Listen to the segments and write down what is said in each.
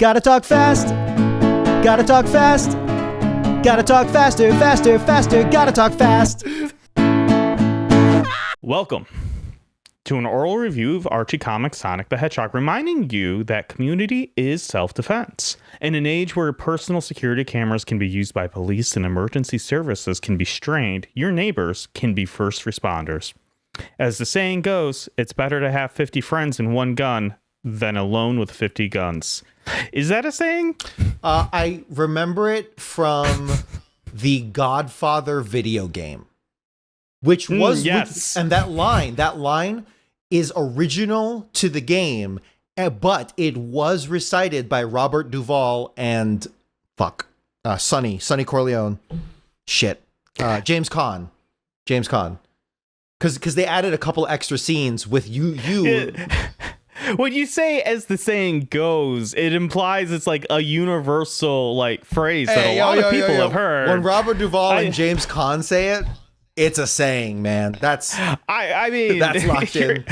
Gotta talk fast. Gotta talk fast. Gotta talk faster, faster, faster. Gotta talk fast. Welcome to an oral review of Archie Comics' Sonic the Hedgehog, reminding you that community is self-defense. In an age where personal security cameras can be used by police and emergency services can be strained, your neighbors can be first responders. As the saying goes, it's better to have 50 friends and one gun than alone with 50 guns. Is that a saying? I remember it from the Godfather video game, which was yes. And that line is original to the game, but it was recited by Robert Duvall and Sonny Corleone. Shit. James Caan. Because they added a couple extra scenes with you. When you say "as the saying goes," it implies it's like a universal like phrase that a lot of people have heard. When Robert Duvall and James Caan say it, it's a saying, man. I mean, that's locked in.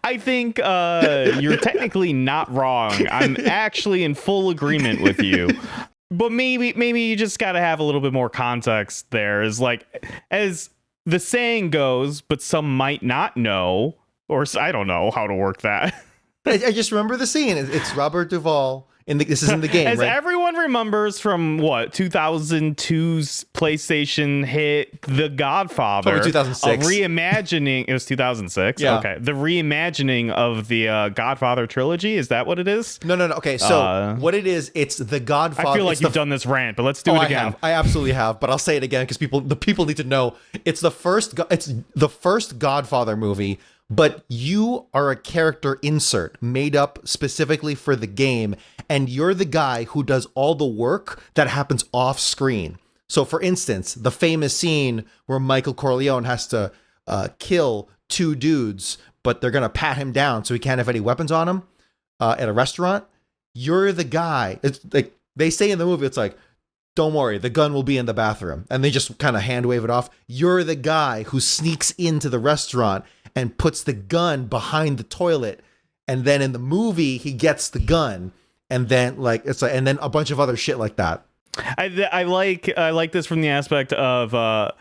I think you're technically not wrong. I'm actually in full agreement with you. But maybe you just got to have a little bit more context there. Is like, as the saying goes, but some might not know, or I don't know how to work that. I just remember the scene. It's Robert Duvall. This is in the game, as right? everyone remembers from 2002's PlayStation hit The Godfather. Probably 2006. A reimagining. It was 2006. Yeah. Okay. The reimagining of the Godfather trilogy. Is that what it is? No. Okay, so what it is, it's The Godfather. I feel like you've done this rant, but let's do it again. I absolutely have, but I'll say it again because the people need to know. It's the first Godfather movie. But you are a character insert made up specifically for the game, and you're the guy who does all the work that happens off screen. So, for instance, the famous scene where Michael Corleone has to kill two dudes, but they're going to pat him down so he can't have any weapons on him at a restaurant. You're the guy. It's like they say in the movie, it's like, don't worry, the gun will be in the bathroom. And they just kind of hand wave it off. You're the guy who sneaks into the restaurant and puts the gun behind the toilet. And then in the movie, he gets the gun. And then and then a bunch of other shit like that. I like this from the aspect of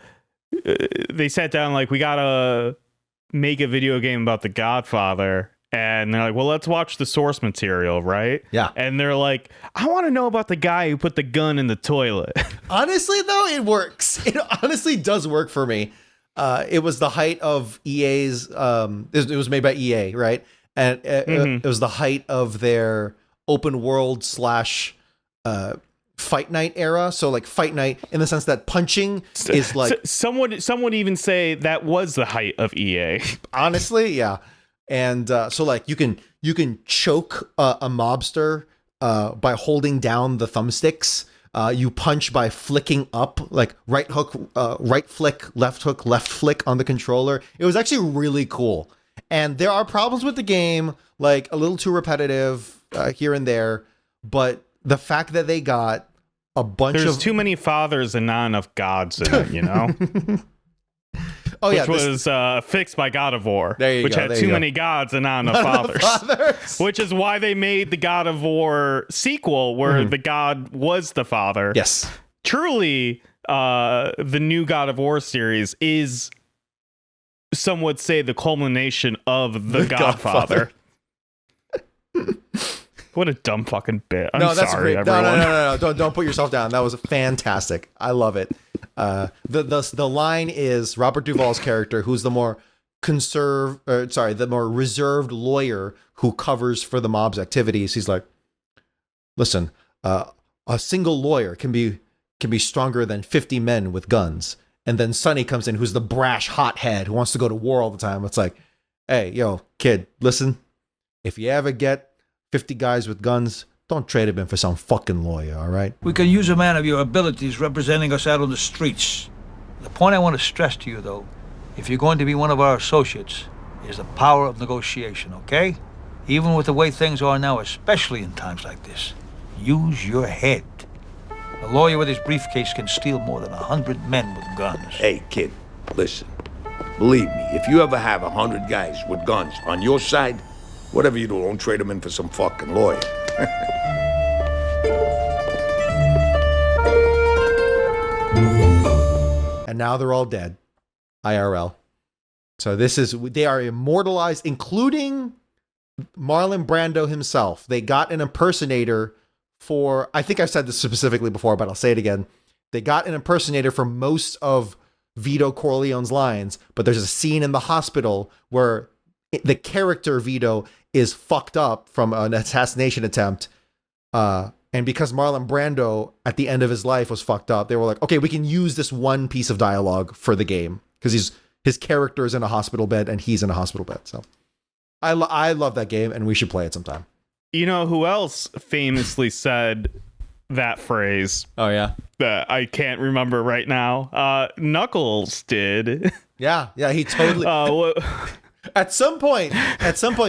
they sat down like, we gotta make a video game about the Godfather. And they're like, well, let's watch the source material, right? Yeah. And they're like, I want to know about the guy who put the gun in the toilet. Honestly, though, it works. It honestly does work for me. It was the height of EA's. It was made by EA, right? And it was the height of their open world / Fight Night era. So like Fight Night in the sense that punching is like. Some would even say that was the height of EA. Honestly, yeah. And so like you can choke a mobster by holding down the thumbsticks. You punch by flicking up, like right hook, right flick, left flick on the controller. It was actually really cool. And there are problems with the game, like a little too repetitive here and there. But the fact that they got a bunch There's too many fathers and not enough gods in it, you know? Which was fixed by God of War, which had too many gods and not enough fathers. Which is why they made the God of War sequel, where the god was the father. Yes. Truly, the new God of War series is, some would say, the culmination of the Godfather. What a dumb fucking bit. I'm sorry, everyone. No. Don't put yourself down. That was fantastic. I love it. The line is Robert Duvall's character, who's the more the more reserved lawyer who covers for the mob's activities. He's like, listen, a single lawyer can be stronger than 50 men with guns. And then Sonny comes in, who's the brash hothead who wants to go to war all the time. It's like, hey, yo, kid, listen, if you ever get 50 guys with guns, don't trade him in for some fucking lawyer, all right? We can use a man of your abilities representing us out on the streets. The point I want to stress to you, though, if you're going to be one of our associates, is the power of negotiation, okay? Even with the way things are now, especially in times like this. Use your head. A lawyer with his briefcase can steal more than 100 men with guns. Hey, kid, listen. Believe me, if you ever have 100 guys with guns on your side, whatever you do, don't trade them in for some fucking lawyer. and now they're all dead. IRL. So they are immortalized, including Marlon Brando himself. They got an impersonator for, I think I've said this specifically before, but I'll say it again. They got an impersonator for most of Vito Corleone's lines, but there's a scene in the hospital where the character Vito is fucked up from an assassination attempt. And because Marlon Brando at the end of his life was fucked up, they were like, okay, we can use this one piece of dialogue for the game because his character is in a hospital bed and he's in a hospital bed. So I love that game and we should play it sometime. You know who else famously said that phrase? Oh, yeah. That I can't remember right now. Knuckles did. Yeah, he totally... At some point,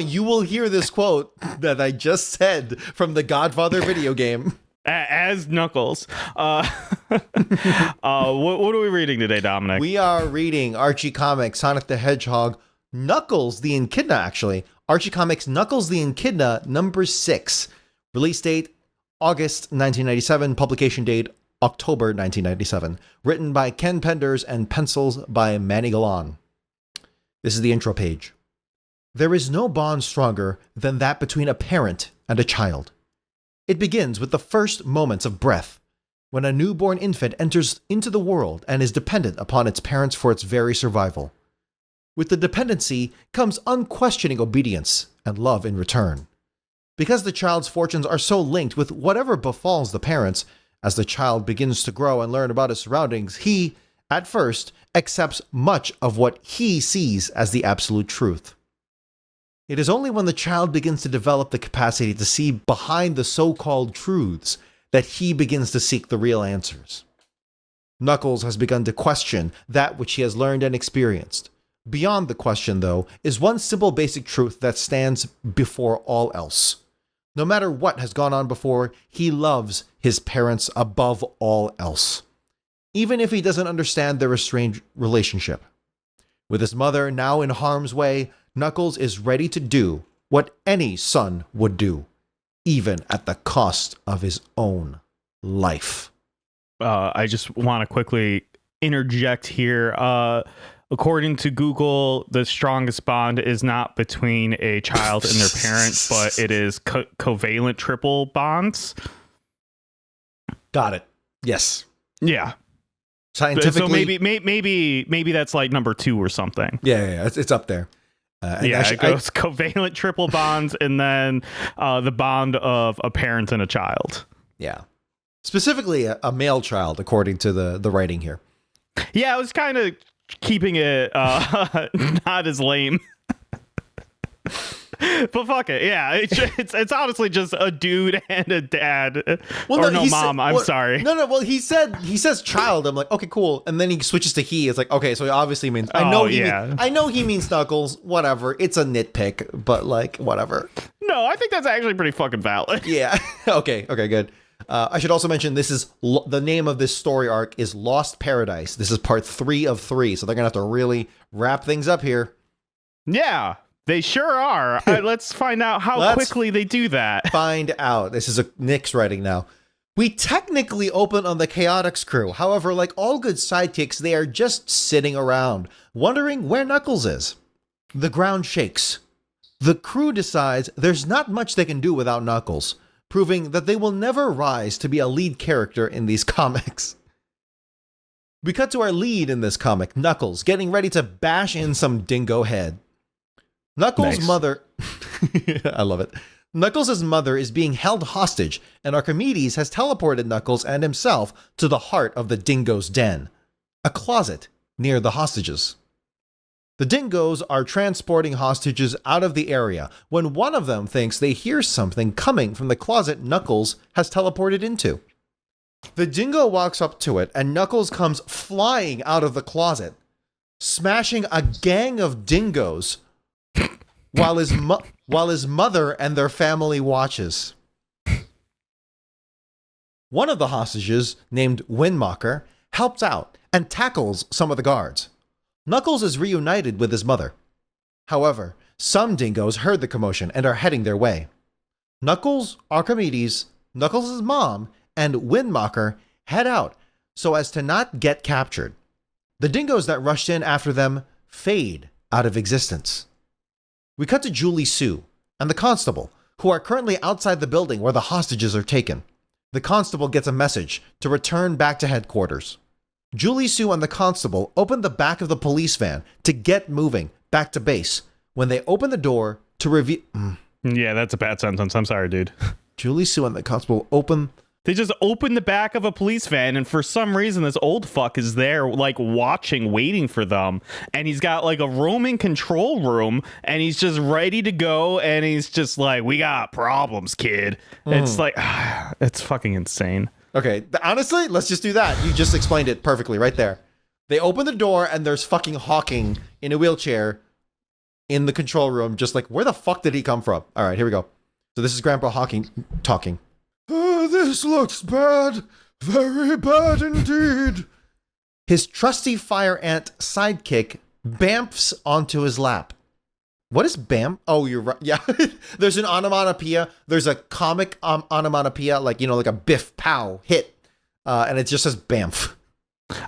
you will hear this quote that I just said from the Godfather video game. As Knuckles. What are we reading today, Dominic? We are reading Archie Comics, Sonic the Hedgehog, Knuckles the Echidna, actually. Archie Comics, Knuckles the Echidna, number 6. Release date, August 1997. Publication date, October 1997. Written by Ken Penders and pencils by Manny Galan. This is the intro page. There is no bond stronger than that between a parent and a child. It begins with the first moments of breath, when a newborn infant enters into the world and is dependent upon its parents for its very survival. With the dependency comes unquestioning obedience and love in return. Because the child's fortunes are so linked with whatever befalls the parents, as the child begins to grow and learn about his surroundings, he, at first, accepts much of what he sees as the absolute truth. It is only when the child begins to develop the capacity to see behind the so-called truths that he begins to seek the real answers. Knuckles has begun to question that which he has learned and experienced. Beyond the question, though, is one simple basic truth that stands before all else. No matter what has gone on before, he loves his parents above all else, even if he doesn't understand their estranged relationship. With his mother now in harm's way, Knuckles is ready to do what any son would do, even at the cost of his own life. I just want to quickly interject here. According to Google, the strongest bond is not between a child and their parents, but it is covalent triple bonds. Got it. Yes. Yeah. Scientifically. So maybe that's like number 2 or something. Yeah. It's up there. It goes covalent triple bonds and then the bond of a parent and a child. Yeah. Specifically a male child, according to the writing here. Yeah, I was kind of keeping it not as lame. But fuck it, yeah. It's honestly just a dude and a dad. Well, mom. I'm sorry. No. Well, he says child. I'm like, okay, cool. And then he switches to he. It's like, okay, so he obviously means. I know he means Knuckles. Whatever. It's a nitpick, but like, whatever. No, I think that's actually pretty fucking valid. Yeah. Okay. Good. I should also mention this is the name of this story arc is Lost Paradise. This is part 3 of 3, so they're gonna have to really wrap things up here. Yeah. They sure are. Let's find out how quickly they do that. Find out. This is Nick's writing now. We technically open on the Chaotix crew. However, like all good sidekicks, they are just sitting around, wondering where Knuckles is. The ground shakes. The crew decides there's not much they can do without Knuckles, proving that they will never rise to be a lead character in these comics. We cut to our lead in this comic, Knuckles, getting ready to bash in some dingo head. Knuckles' mother... I love it. Knuckles' mother is being held hostage, and Archimedes has teleported Knuckles and himself to the heart of the dingo's den, a closet near the hostages. The dingoes are transporting hostages out of the area when one of them thinks they hear something coming from the closet Knuckles has teleported into. The dingo walks up to it, and Knuckles comes flying out of the closet, smashing a gang of dingoes while his mother and their family watches. One of the hostages, named Windmocker, helps out and tackles some of the guards. Knuckles is reunited with his mother. However, some dingoes heard the commotion and are heading their way. Knuckles, Archimedes, Knuckles' mom, and Windmocker head out so as to not get captured. The dingoes that rushed in after them fade out of existence. We cut to Julie Sue and the constable, who are currently outside the building where the hostages are taken. The constable gets a message to return back to headquarters. Julie Sue and the constable open the back of the police van to get moving back to base when they open the door to reveal... Yeah, that's a bad sentence. I'm sorry, dude. Julie Sue and the constable open... They just open the back of a police van, and for some reason, this old fuck is there, like, watching, waiting for them. And he's got, like, a roaming control room, and he's just ready to go, and he's just like, we got problems, kid. It's like, it's fucking insane. Okay, honestly, let's just do that. You just explained it perfectly right there. They open the door, and there's fucking Hawking in a wheelchair in the control room, just like, where the fuck did he come from? All right, here we go. So this is Grandpa Hawking talking. This looks bad. Very bad indeed. His trusty fire ant sidekick bamfs onto his lap. What is bamf? Oh, you're right. Yeah. There's an onomatopoeia. There's a comic onomatopoeia, like, you know, like a biff pow hit. And it just says bamf.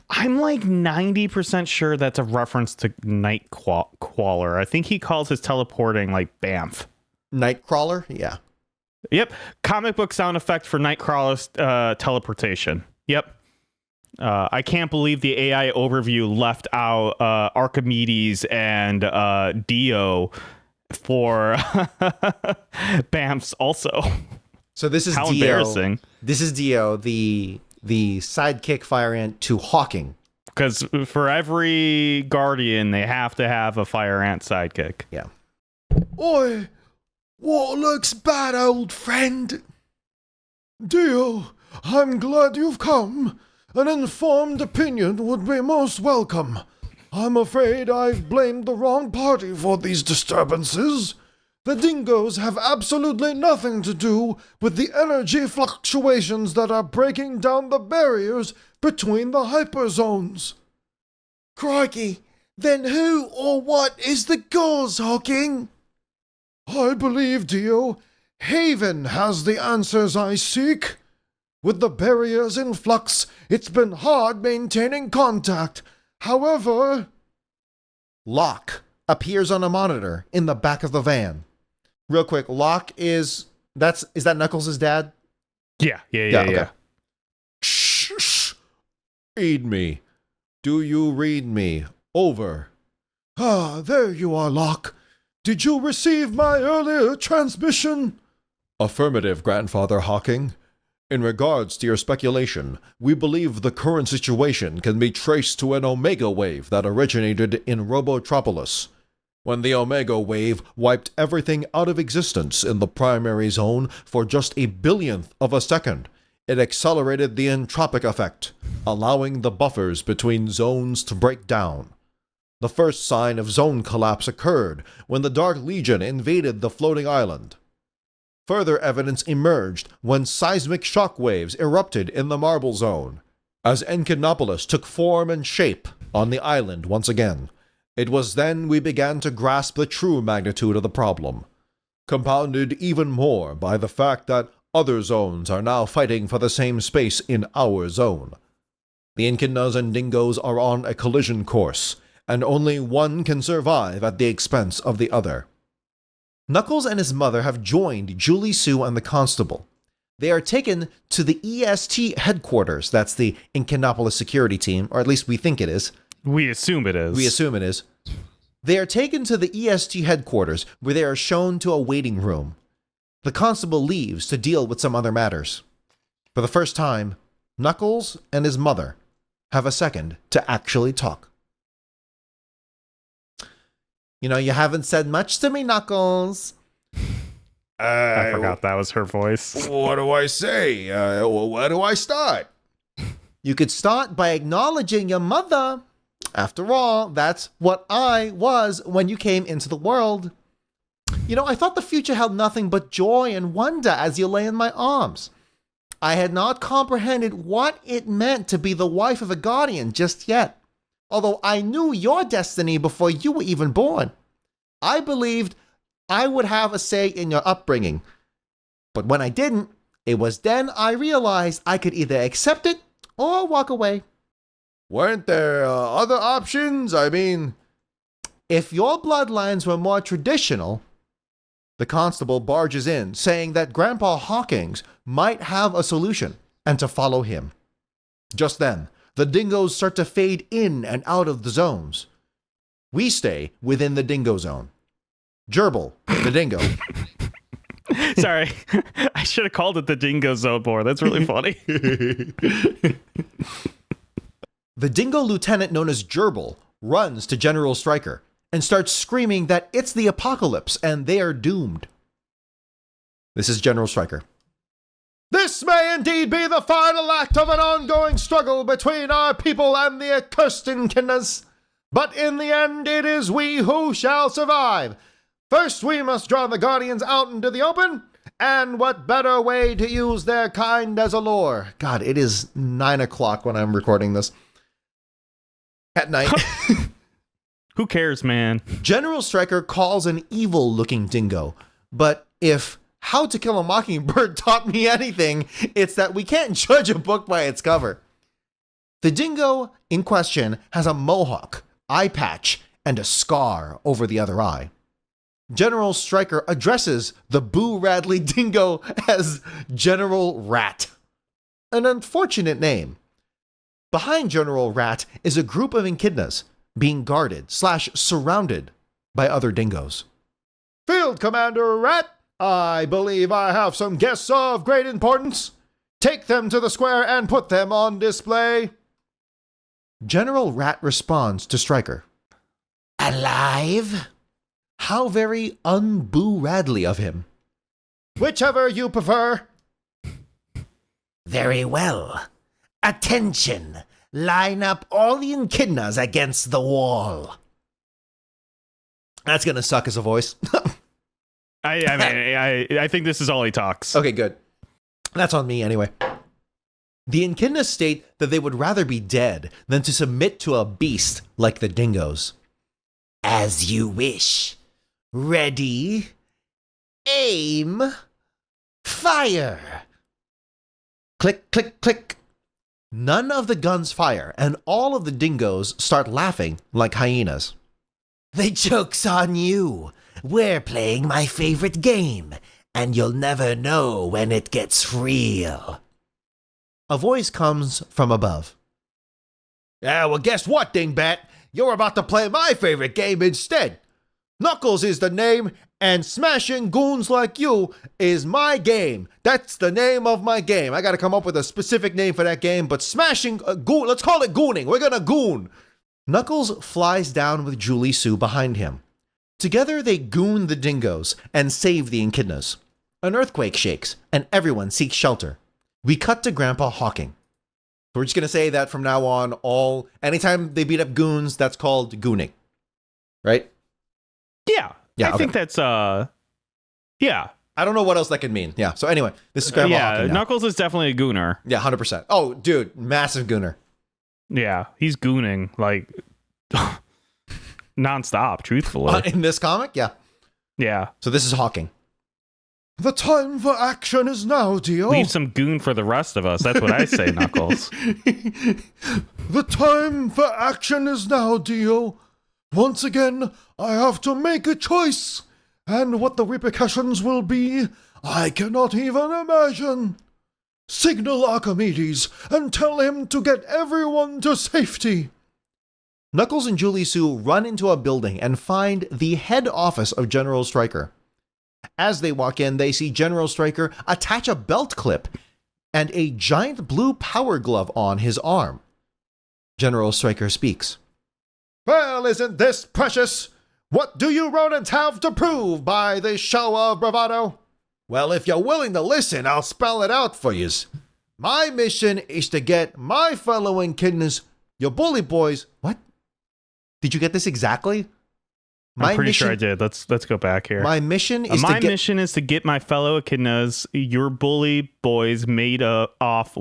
I'm like 90% sure that's a reference to Nightcrawler. I think he calls his teleporting like Bamf. Nightcrawler? Yeah. Yep. Comic book sound effect for Nightcrawler's teleportation. Yep. I can't believe the AI overview left out Archimedes and Dio for Bamfs also. So this is How Dio. Embarrassing. This is Dio, the sidekick fire ant to Hawking. Because for every Guardian, they have to have a fire ant sidekick. Yeah. Oi! What looks bad, old friend? Dio, I'm glad you've come. An informed opinion would be most welcome. I'm afraid I've blamed the wrong party for these disturbances. The dingoes have absolutely nothing to do with the energy fluctuations that are breaking down the barriers between the hyperzones. Crikey, then who or what is the cause, Hawking? I believe, Dio, Haven has the answers I seek. With the barriers in flux, it's been hard maintaining contact. However... Locke appears on a monitor in the back of the van. Real quick, Locke is that Knuckles' dad? Yeah. Okay. Shh. Read me. Do you read me? Over. Ah, there you are, Locke. Did you receive my earlier transmission? Affirmative, Grandfather Hawking. In regards to your speculation, we believe the current situation can be traced to an omega wave that originated in Robotropolis. When the omega wave wiped everything out of existence in the primary zone for just a billionth of a second, it accelerated the entropic effect, allowing the buffers between zones to break down. The first sign of zone collapse occurred when the Dark Legion invaded the floating island. Further evidence emerged when seismic shock waves erupted in the Marble Zone. As Echidnopolis took form and shape on the island once again, it was then we began to grasp the true magnitude of the problem, compounded even more by the fact that other zones are now fighting for the same space in our zone. The Echidnas and Dingoes are on a collision course, and only one can survive at the expense of the other. Knuckles and his mother have joined Julie Sue and the constable. They are taken to the EST headquarters, that's the Echidnopolis security team, or at least we think it is. We assume it is. They are taken to the EST headquarters, where they are shown to a waiting room. The constable leaves to deal with some other matters. For the first time, Knuckles and his mother have a second to actually talk. You know, you haven't said much to me, Knuckles. I forgot that was her voice. What do I say? Where do I start? You could start by acknowledging your mother. After all, that's what I was when you came into the world. You know, I thought the future held nothing but joy and wonder as you lay in my arms. I had not comprehended what it meant to be the wife of a guardian just yet. Although I knew your destiny before you were even born. I believed I would have a say in your upbringing. But when I didn't, it was then I realized I could either accept it or walk away. Weren't there other options? I mean, if your bloodlines were more traditional, the constable barges in, saying that Grandpa Hawkins might have a solution and to follow him. Just then, the dingoes start to fade in and out of the zones. We stay within the dingo zone. Gerbil, the dingo. Sorry, I should have called it the Dingo Zone more. That's really funny. The dingo lieutenant known as Gerbil runs to General Stryker and starts screaming that it's the apocalypse and they are doomed. This is General Stryker. This may indeed be the final act of an ongoing struggle between our people and the accursed Echidnas, but in the end it is we who shall survive. First we must draw the Guardians out into the open, and what better way to use their kind as a lure? God, it is 9 o'clock when I'm recording this. At night. Who cares, man? General Stryker calls an evil-looking dingo, but if How to Kill a Mockingbird taught me anything, it's that we can't judge a book by its cover. The dingo in question has a mohawk, eye patch, and a scar over the other eye. General Stryker addresses the Boo Radley dingo as General Rat, an unfortunate name. Behind General Rat is a group of echidnas being guarded/surrounded by other dingoes. Field Commander Rat, I believe I have some guests of great importance. Take them to the square and put them on display. General Rat responds to Stryker. Alive? How very un-Boo Radley of him. Whichever you prefer. Very well. Attention! Line up all the echidnas against the wall. That's gonna suck as a voice. I think this is all he talks. Okay, good. That's on me anyway. The echidnas state that they would rather be dead than to submit to a beast like the dingoes. As you wish. Ready, aim, fire. Click, click, click. None of the guns fire, and all of the dingoes start laughing like hyenas. The joke's on you. We're playing my favorite game, and you'll never know when it gets real. A voice comes from above. Yeah, well, guess what, Dingbat? You're about to play my favorite game instead. Knuckles is the name, and smashing goons like you is my game. That's the name of my game. I gotta come up with a specific name for that game, but smashing goon, let's call it gooning. We're gonna goon. Knuckles flies down with Julie Sue behind him. Together they goon the dingoes and save the echidnas. An earthquake shakes, and everyone seeks shelter. We cut to Grandpa Hawking. We're just gonna say that from now on, anytime they beat up goons, that's called gooning. Right? Yeah, I think that's, yeah. I don't know what else that could mean. Yeah, so anyway, this is Grandpa Hawking now. Knuckles is definitely a gooner. Yeah, 100%. Oh, dude, massive gooner. Yeah, he's gooning, like, nonstop, truthfully. In this comic? Yeah. Yeah. So this is Hawking. The time for action is now, Dio. Leave some goon for the rest of us. That's what I say, Knuckles. The time for action is now, Dio. Once again, I have to make a choice, and what the repercussions will be, I cannot even imagine. Signal Archimedes and tell him to get everyone to safety. Knuckles and Julie Sue run into a building and find the head office of General Stryker. As they walk in, they see General Stryker attach a belt clip and a giant blue power glove on his arm. General Stryker speaks. Well, isn't this precious? What do you rodents have to prove by this show of bravado? Well, if you're willing to listen, I'll spell it out for yous. My mission is to get my fellow echidnas, your bully boys. What? Did you get this exactly? I'm pretty sure I did. Let's go back here. My mission is mission is to get my fellow echidnas, your bully boys, made off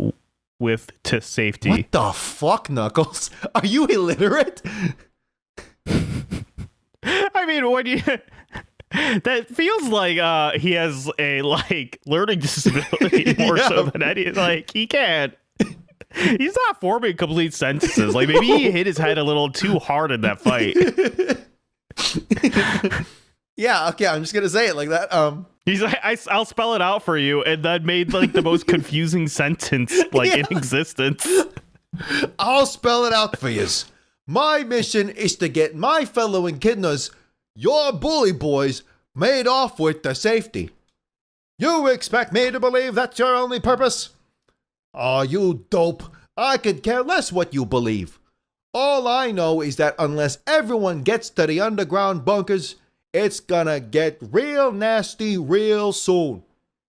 with to safety. What the fuck, Knuckles? Are you illiterate? I mean, when you that feels like he has a learning disability more so than any he can't. He's not forming complete sentences. Like, maybe he hit his head a little too hard in that fight. Yeah, okay, I'm just gonna say it like that. He's like, I'll spell it out for you, and then made like the most confusing sentence like in existence. I'll spell it out for you. My mission is to get my fellow echidnas, your bully boys, made off with the safety. You expect me to believe that's your only purpose? Aw, you dope. I could care less what you believe. All I know is that unless everyone gets to the underground bunkers, it's gonna get real nasty real soon.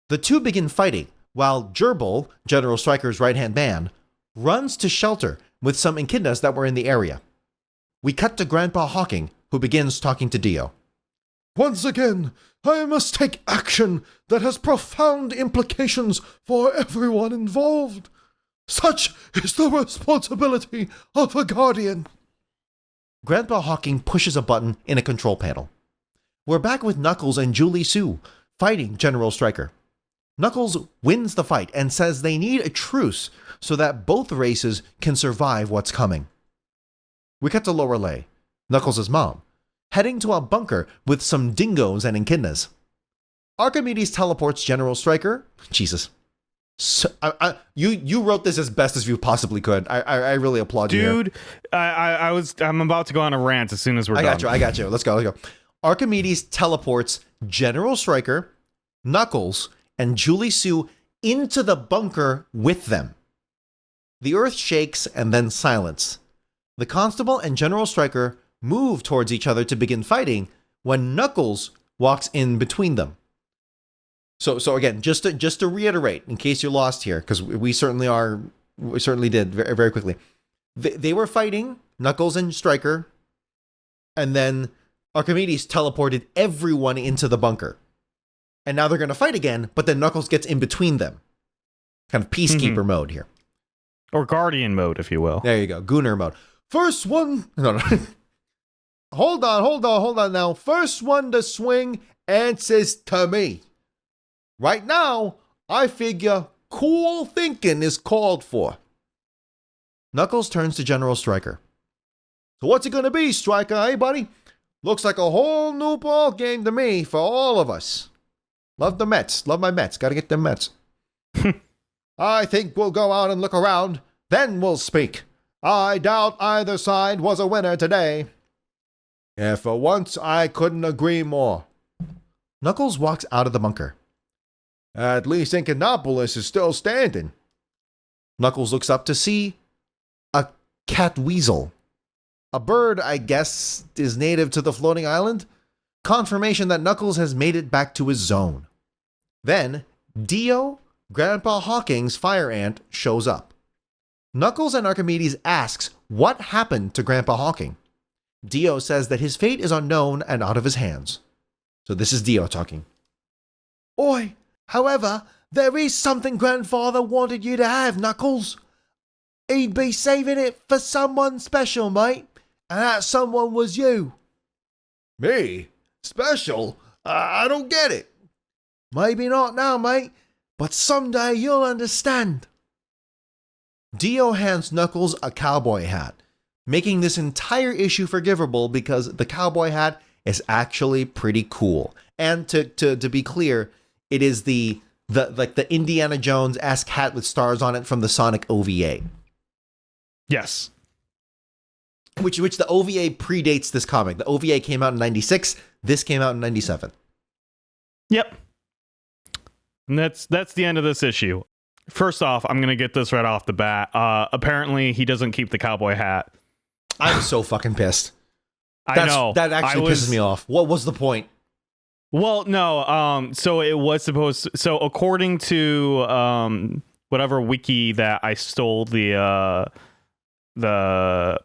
The two begin fighting, while Gerbil, General Stryker's right-hand man, runs to shelter with some echidnas that were in the area. We cut to Grandpa Hawking, who begins talking to Dio. Once again, I must take action that has profound implications for everyone involved. Such is the responsibility of a guardian. Grandpa Hawking pushes a button in a control panel. We're back with Knuckles and Julie Sue fighting General Stryker. Knuckles wins the fight and says they need a truce so that both races can survive what's coming. We cut to Lower Lay, Knuckles' mom, heading to a bunker with some dingoes and echidnas. Archimedes teleports General Stryker. Jesus. So, you wrote this as best as you possibly could. I really applaud you. Dude, I'm about to go on a rant as soon as we're done. I got you. Let's go. Archimedes teleports General Stryker, Knuckles, and Julie Sue into the bunker with them. The earth shakes and then silence. The Constable and General Stryker move towards each other to begin fighting when Knuckles walks in between them. So again, just to reiterate, in case you're lost here, because we certainly did very, very quickly. They were fighting, Knuckles and Stryker, and then Archimedes teleported everyone into the bunker. And now they're going to fight again, but then Knuckles gets in between them. Kind of peacekeeper mode here. Or guardian mode, if you will. There you go, Gooner mode. First one... No. Hold on now. First one to swing answers to me. Right now, I figure cool thinking is called for. Knuckles turns to General Stryker. So what's it going to be, Stryker, eh, buddy? Looks like a whole new ball game to me for all of us. Love the Mets. Love my Mets. Got to get them Mets. I think we'll go out and look around. Then we'll speak. I doubt either side was a winner today. And for once, I couldn't agree more. Knuckles walks out of the bunker. At least Incanopolis is still standing. Knuckles looks up to see a cat weasel. A bird, I guess, is native to the floating island. Confirmation that Knuckles has made it back to his zone. Then, Dio, Grandpa Hawking's fire ant, shows up. Knuckles and Archimedes asks what happened to Grandpa Hawking. Dio says that his fate is unknown and out of his hands. So this is Dio talking. Oi, however, there is something Grandfather wanted you to have, Knuckles. He'd be saving it for someone special, mate. And that someone was you. Me? Special? I don't get it. Maybe not now, mate, but someday you'll understand. Dio hands Knuckles a cowboy hat, making this entire issue forgivable because the cowboy hat is actually pretty cool. And to be clear, it is the Indiana Jones-esque hat with stars on it from the Sonic OVA. Yes. Which the OVA predates this comic. The OVA came out in 96. This came out in 97. Yep. And that's the end of this issue. First off, I'm going to get this right off the bat. Apparently, he doesn't keep the cowboy hat. I'm so fucking pissed. I know. That actually pisses me off. What was the point? Well, no. So it was supposed to, so according to whatever wiki that I stole the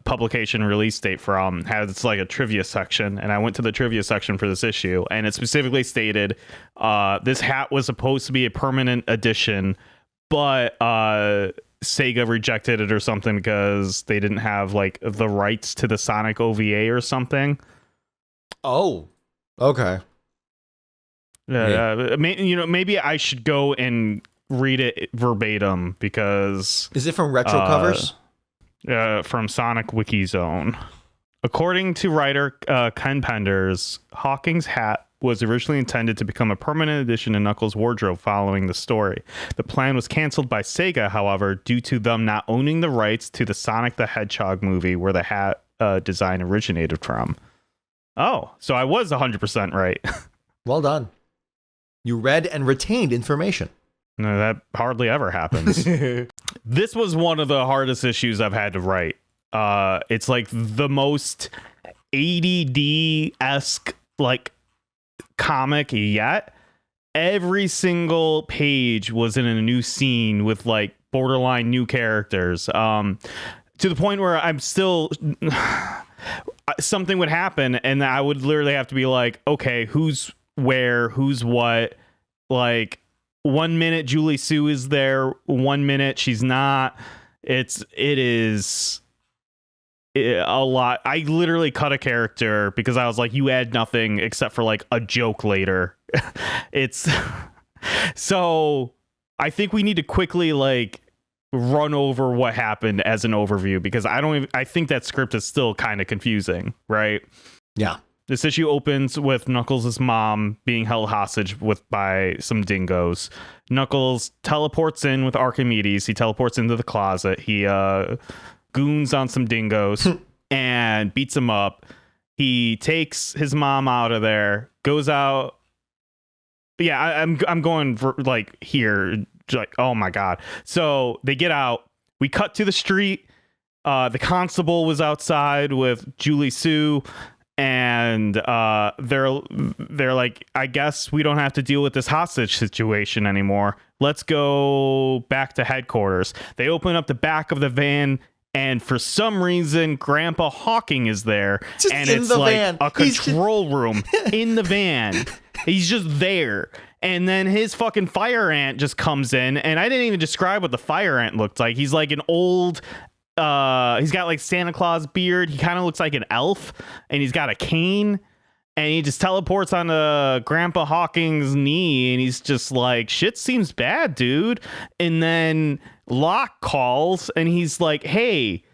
publication release date from, has like a trivia section, and I went to the trivia section for this issue, and it specifically stated this hat was supposed to be a permanent edition, but Sega rejected it or something because they didn't have like the rights to the Sonic OVA or something. Oh, okay. Maybe I should go and read it verbatim because Is it from retro covers? from Sonic Wiki Zone. According to writer Ken Penders, Hawking's hat was originally intended to become a permanent addition to Knuckles' wardrobe following the story. The plan was canceled by Sega, however, due to them not owning the rights to the Sonic the Hedgehog movie where the hat design originated from. Oh, so I was 100% right. Well done. You read and retained information. No, that hardly ever happens. This was one of the hardest issues I've had to write. It's like the most ADD-esque like comic yet. Every single page was in a new scene with like borderline new characters. To the point where I'm still something would happen and I would literally have to be like, okay, who's where, who's what? Like 1 minute Julie Sue is there, 1 minute she's not. It is a lot. I literally cut a character because I was like, you add nothing except for like a joke later. It's so I think we need to quickly like run over what happened as an overview because I think that script is still kind of confusing, right? Yeah. This issue opens with Knuckles' mom being held hostage by some dingoes. Knuckles teleports in with Archimedes. He teleports into the closet. He goons on some dingoes and beats them up. He takes his mom out of there, goes out. Yeah, I'm going for like here, like, oh my God. So they get out. We cut to the street. The constable was outside with Julie Sue. And they're like, I guess we don't have to deal with this hostage situation anymore. Let's go back to headquarters. They open up the back of the van, and for some reason, Grandpa Hawking is there. Just and in it's the like van. a control room in the van. He's just there. And then his fucking fire ant just comes in, and I didn't even describe what the fire ant looked like. He's like an old... he's got like Santa Claus beard. He kind of looks like an elf, and he's got a cane, and he just teleports onto Grandpa Hawking's knee, and he's just like, shit seems bad, dude. And then Locke calls, and he's like, hey,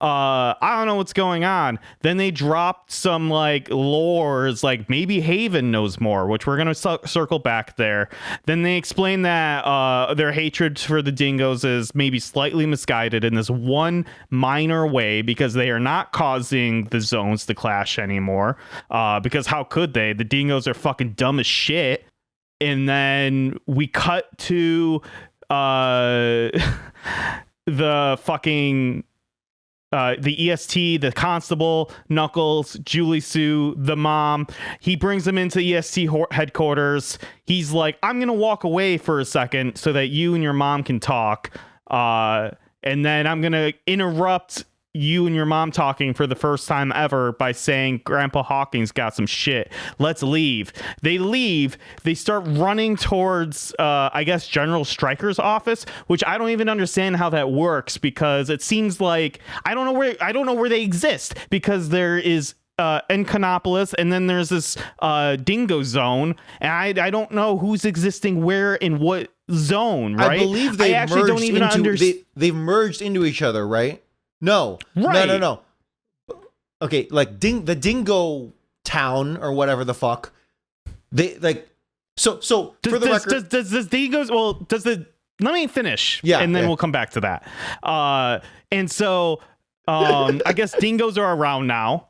I don't know what's going on. Then they dropped some like lores, like maybe Haven knows more, which we're gonna circle back there. Then they explain that their hatred for the dingoes is maybe slightly misguided in this one minor way because they are not causing the zones to clash anymore. Because how could they? The dingoes are fucking dumb as shit. And then we cut to the fucking the EST, the constable, Knuckles, Julie Sue, the mom. He brings them into EST headquarters. He's like, I'm going to walk away for a second so that you and your mom can talk. And then I'm going to interrupt you and your mom talking for the first time ever by saying Grandpa Hawking's got some shit. Let's leave. They leave. They start running towards, I guess, General Stryker's office, which I don't even understand how that works because it seems like I don't know where they exist because there is Enconopolis and then there's this Dingo zone, and I don't know who's existing where in what zone. Right? I believe they actually don't even understand. They've merged into each other, right? No. Right. No. Okay, like the Dingo town or whatever the fuck. They like for the record. Does this Dingo's let me finish. Yeah. And then we'll come back to that. And so I guess dingoes are around now.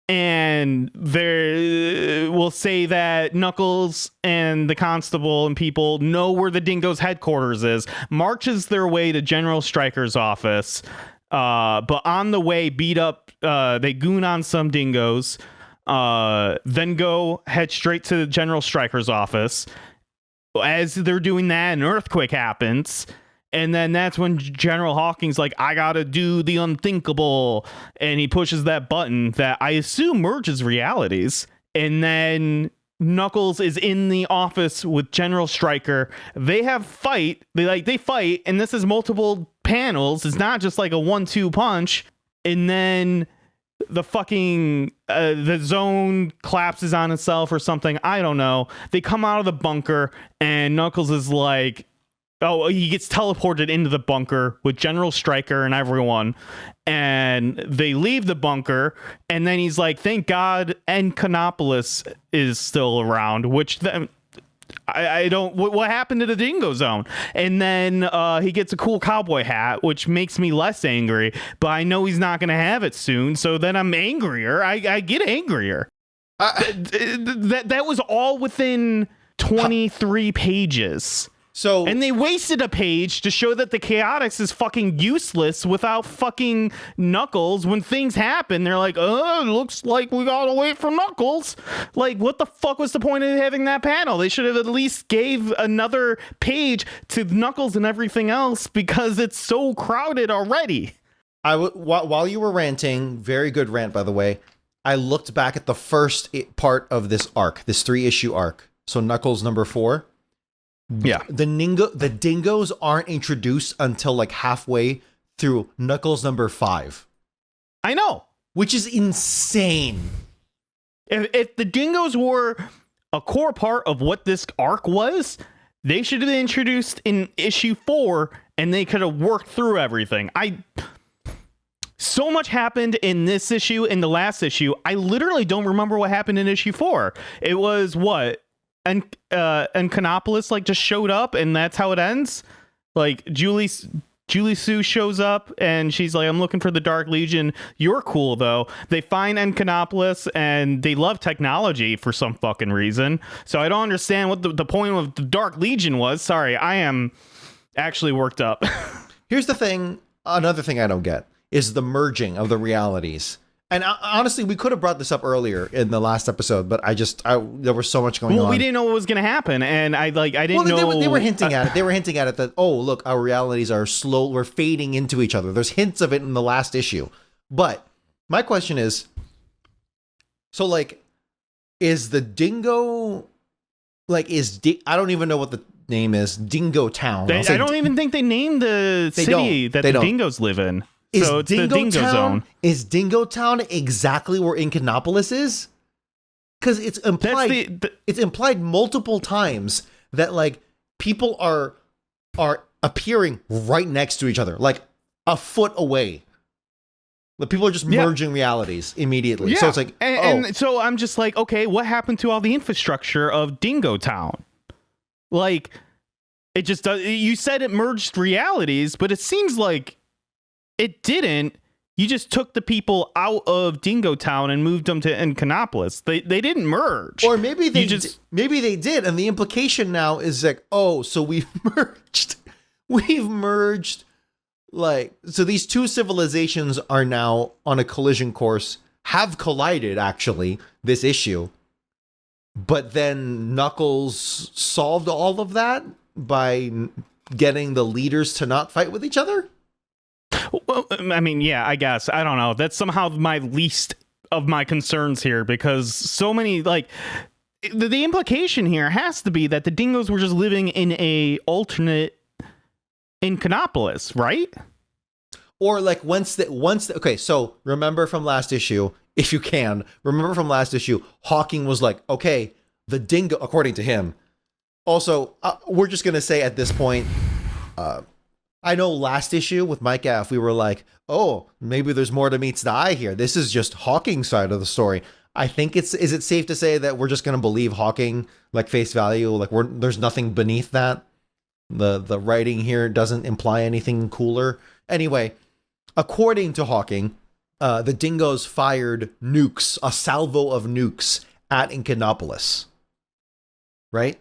And we'll say that Knuckles and the constable and people know where the dingo's headquarters is, marches their way to General Stryker's office. But on the way, beat up, they goon on some dingoes, then head straight to General Stryker's office. As they're doing that, an earthquake happens. And then that's when General Hawking's like, I gotta do the unthinkable. And he pushes that button that I assume merges realities. And then Knuckles is in the office with General Stryker. They fight, and this is multiple panels. It's not just like a 1-2 punch. And then the fucking the zone collapses on itself or something. I don't know. They come out of the bunker and Knuckles is like, Oh, he gets teleported into the bunker with General Stryker and everyone, and they leave the bunker, and then he's like, thank God Enconopolis is still around, which then I don't, what happened to the Dingo Zone? And then he gets a cool cowboy hat, which makes me less angry, but I know he's not going to have it soon, so then I'm angrier. I get angrier. That was all within 23 pages. So, and they wasted a page to show that the Chaotix is fucking useless without fucking Knuckles. When things happen, they're like, oh, it looks like we gotta wait for Knuckles. Like, what the fuck was the point of having that panel? They should have at least gave another page to Knuckles and everything else, because it's so crowded already. While you were ranting, very good rant, by the way, I looked back at the first part of this arc, this 3-issue arc. So Knuckles number 4. Yeah. The dingoes aren't introduced until like halfway through Knuckles number 5. I know. Which is insane. If the dingoes were a core part of what this arc was, they should have been introduced in issue 4, and they could have worked through everything. So much happened in this issue, in the last issue. I literally don't remember what happened in issue 4. It was what? And Canopolis like just showed up, and that's how it ends. Like Julie Sue shows up, and she's like, "I'm looking for the Dark Legion. You're cool though." They find Enconopolis, and they love technology for some fucking reason. So I don't understand what the point of the Dark Legion was. Sorry, I am actually worked up. Here's the thing. Another thing I don't get is the merging of the realities. And honestly, we could have brought this up earlier in the last episode, but there was so much going on. Well, we didn't know what was going to happen, and I didn't know. They were hinting at it. They were hinting at it that, oh, look, our realities are slow. We're fading into each other. There's hints of it in the last issue. But my question is, so like, is the Dingo, like, I don't even know what the name is. Dingo Town. I don't even think they named the city that the dingoes live in. So it's the Dingo Zone. Is Dingo Town exactly where Inconopolis is? Because it's implied. It's implied multiple times that like people are appearing right next to each other, like a foot away. The people are just merging realities immediately. Yeah. So it's like, and so I'm just like, okay, what happened to all the infrastructure of Dingo Town? Like, it just does. You said it merged realities, but it seems like it didn't. You just took the people out of Dingo Town and moved them to Enconopolis. They didn't merge. Or maybe they did. And the implication now is like, oh, so we've merged. We've merged. Like, so these two civilizations are now on a collision course, have collided actually this issue. But then Knuckles solved all of that by getting the leaders to not fight with each other. Well, I mean, yeah, I guess. I don't know. That's somehow my least of my concerns here, because so many, like, the implication here has to be that the dingoes were just living in a alternate Inconopolis, right? Or like okay, so remember from last issue, if you can, remember from last issue, Hawking was like, okay, the dingo, according to him. Also, we're just going to say at this point, I know last issue with Mike F, we were like, oh, maybe there's more to meets the eye here. This is just Hawking's side of the story. I think is it safe to say that we're just going to believe Hawking, like face value, like there's nothing beneath that? The writing here doesn't imply anything cooler. Anyway, according to Hawking, the dingoes fired nukes, a salvo of nukes at Inconopolis. Right?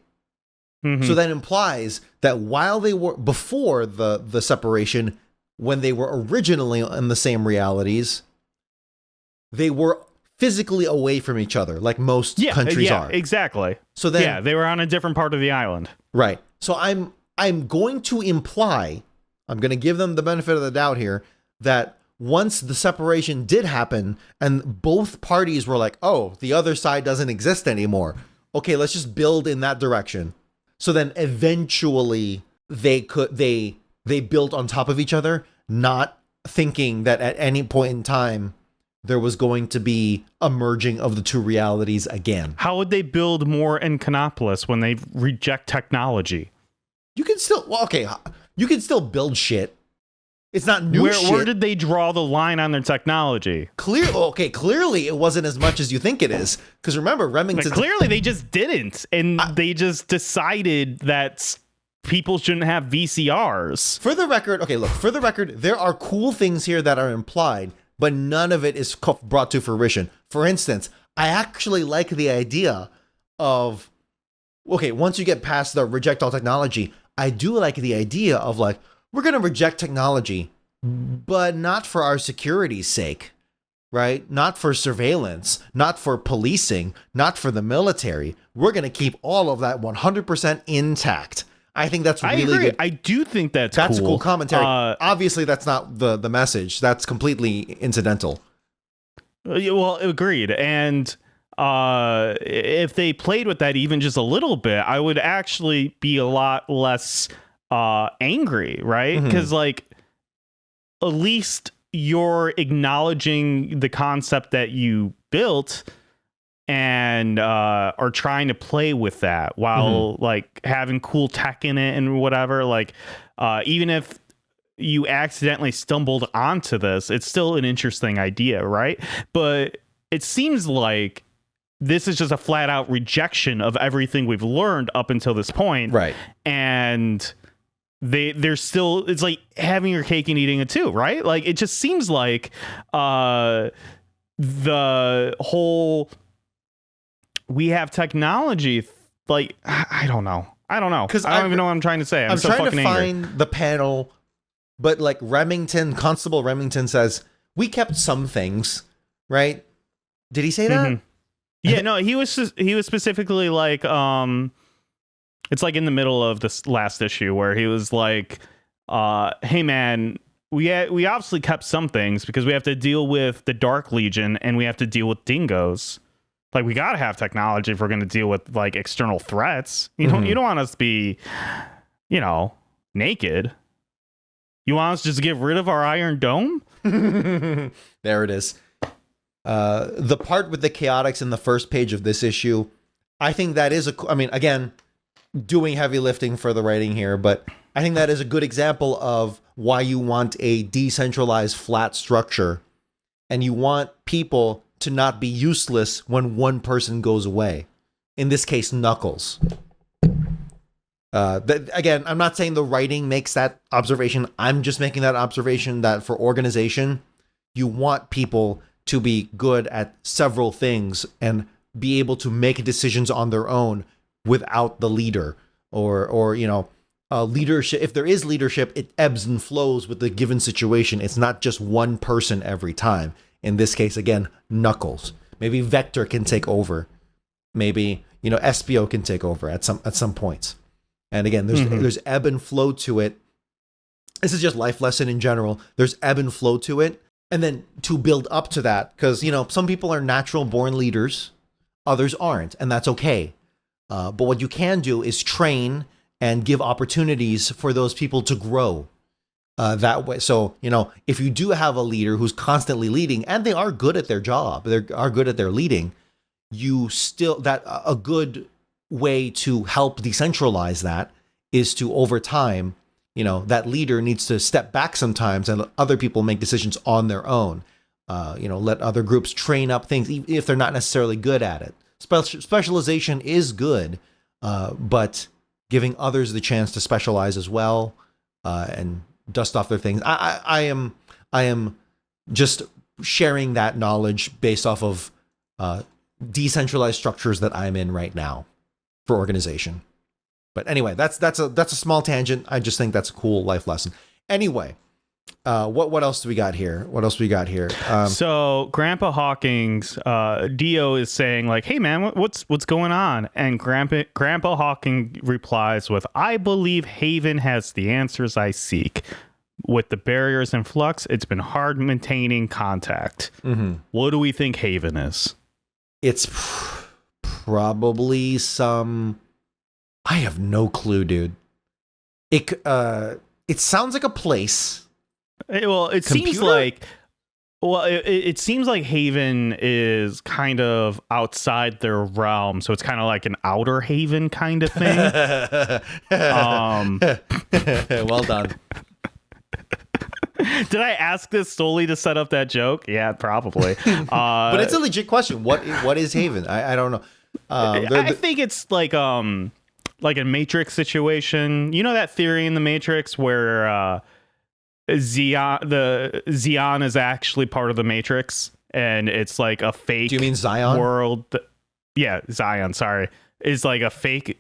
Mm-hmm. So that implies that while they were, before the separation, when they were originally in the same realities, they were physically away from each other, like most countries are. Exactly. So then, they were on a different part of the island. Right. So I'm going to imply, I'm going to give them the benefit of the doubt here, that once the separation did happen and both parties were like, oh, the other side doesn't exist anymore. Okay, let's just build in that direction. So then eventually they built on top of each other, not thinking that at any point in time there was going to be a merging of the two realities again. How would they build more Inconopolis when they reject technology? You can still, well, okay, you can still build shit. It's not new shit. Where did they draw the line on their technology? Clearly it wasn't as much as you think it is. Because remember, Remington. Clearly they just didn't, and they just decided that people shouldn't have VCRs. For the record, there are cool things here that are implied, but none of it is brought to fruition. For instance, I actually like the idea of, okay, once you get past the reject all technology, I do like the idea of like, we're going to reject technology, but not for our security's sake, right? Not for surveillance, not for policing, not for the military. We're going to keep all of that 100% intact. I think that's really good. I do think that's cool. a cool commentary. Obviously, that's not the message. That's completely incidental. Well, agreed. And if they played with that even just a little bit, I would actually be a lot less angry, right? Because like, at least you're acknowledging the concept that you built and are trying to play with that while like having cool tech in it and whatever. Like even if you accidentally stumbled onto this, it's still an interesting idea, right? But it seems like this is just a flat out rejection of everything we've learned up until this point, right? And they're still, it's like having your cake and eating it too, right? Like it just seems like the whole we have technology, like I don't know because I don't even know what I'm trying to say. I'm so trying fucking to find the panel, but like Constable Remington says we kept some things, right? Did he say that? Yeah, no, he was specifically like it's like in the middle of this last issue where he was like, hey man, we obviously kept some things because we have to deal with the Dark Legion and we have to deal with dingoes. Like we gotta have technology if we're gonna deal with like external threats. You don't want us to be, naked. You want us to just get rid of our Iron Dome? There it is. The part with the chaotics in the first page of this issue, I think that is again, doing heavy lifting for the writing here, but I think that is a good example of why you want a decentralized flat structure and you want people to not be useless when one person goes away. In this case, Knuckles. Again, I'm not saying the writing makes that observation. I'm just making that observation that for organization, you want people to be good at several things and be able to make decisions on their own without the leader or leadership. If there is leadership, it ebbs and flows with the given situation. It's not just one person every time. In this case, again, Knuckles. Maybe Vector can take over. Maybe, Espio can take over at some points. And again, there's ebb and flow to it. This is just life lesson in general. There's ebb and flow to it. And then to build up to that, because, some people are natural born leaders, others aren't, and that's okay. But what you can do is train and give opportunities for those people to grow that way. So, if you do have a leader who's constantly leading, and they are good at their job, they are good at their leading, a good way to help decentralize that is to, over time, that leader needs to step back sometimes and let other people make decisions on their own. Let other groups train up things, even if they're not necessarily good at it. Specialization is good, but giving others the chance to specialize as well and dust off their things. I am just sharing that knowledge based off of decentralized structures that I'm in right now for organization. But anyway, that's a small tangent. I just think that's a cool life lesson. Anyway, what else do we got here? So Grandpa Hawking's Dio is saying like, "Hey man, what's going on?" And Grandpa Hawking replies with, "I believe Haven has the answers I seek. With the barriers in flux, it's been hard maintaining contact." What do we think Haven is? It's probably some. I have no clue, dude. It sounds like a place. Well, it seems like Well, it seems like Haven is kind of outside their realm, so it's kind of like an outer Haven kind of thing. Well done. Did I ask this solely to set up that joke? Yeah, probably. But it's a legit question. What is Haven? I don't know. I think it's like a Matrix situation. You know that theory in the Matrix where Zion is actually part of the Matrix, and it's like a fake. Do you mean Zion? World? Yeah, Zion. Sorry, is like a fake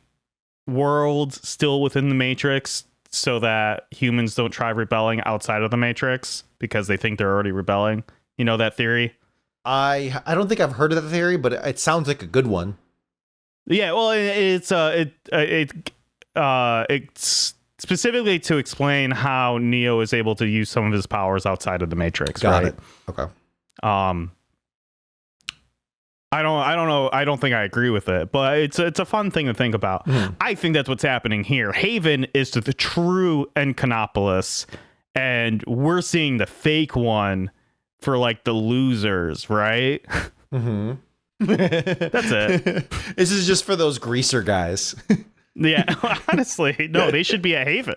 world still within the Matrix, so that humans don't try rebelling outside of the Matrix because they think they're already rebelling. You know that theory? I don't think I've heard of that theory, but it sounds like a good one. Yeah, well, it's specifically to explain how Neo is able to use some of his powers outside of the Matrix. Got right? it. Okay. I don't know. I don't think I agree with it, but it's a fun thing to think about. I think that's what's happening here. Haven is to the true Enconopolis, and we're seeing the fake one for like the losers, right? Mm-hmm. That's it. This is just for those greaser guys. Yeah, honestly, no, they should be a Haven.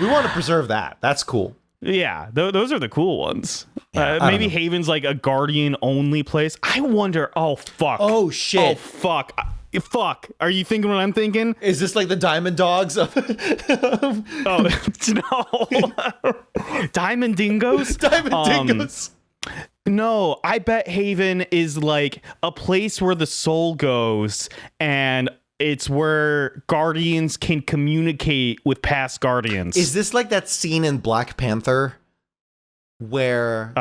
We want to preserve that. That's cool. Yeah, those are the cool ones. Yeah, maybe Haven's like a Guardian only place. I wonder. Oh fuck. Oh shit. Oh fuck. Fuck. Are you thinking what I'm thinking? Is this like the Diamond Dogs of Oh no. Diamond Dingoes? Diamond Dingoes? No, I bet Haven is like a place where the soul goes, and it's where Guardians can communicate with past Guardians. Is this like that scene in Black Panther where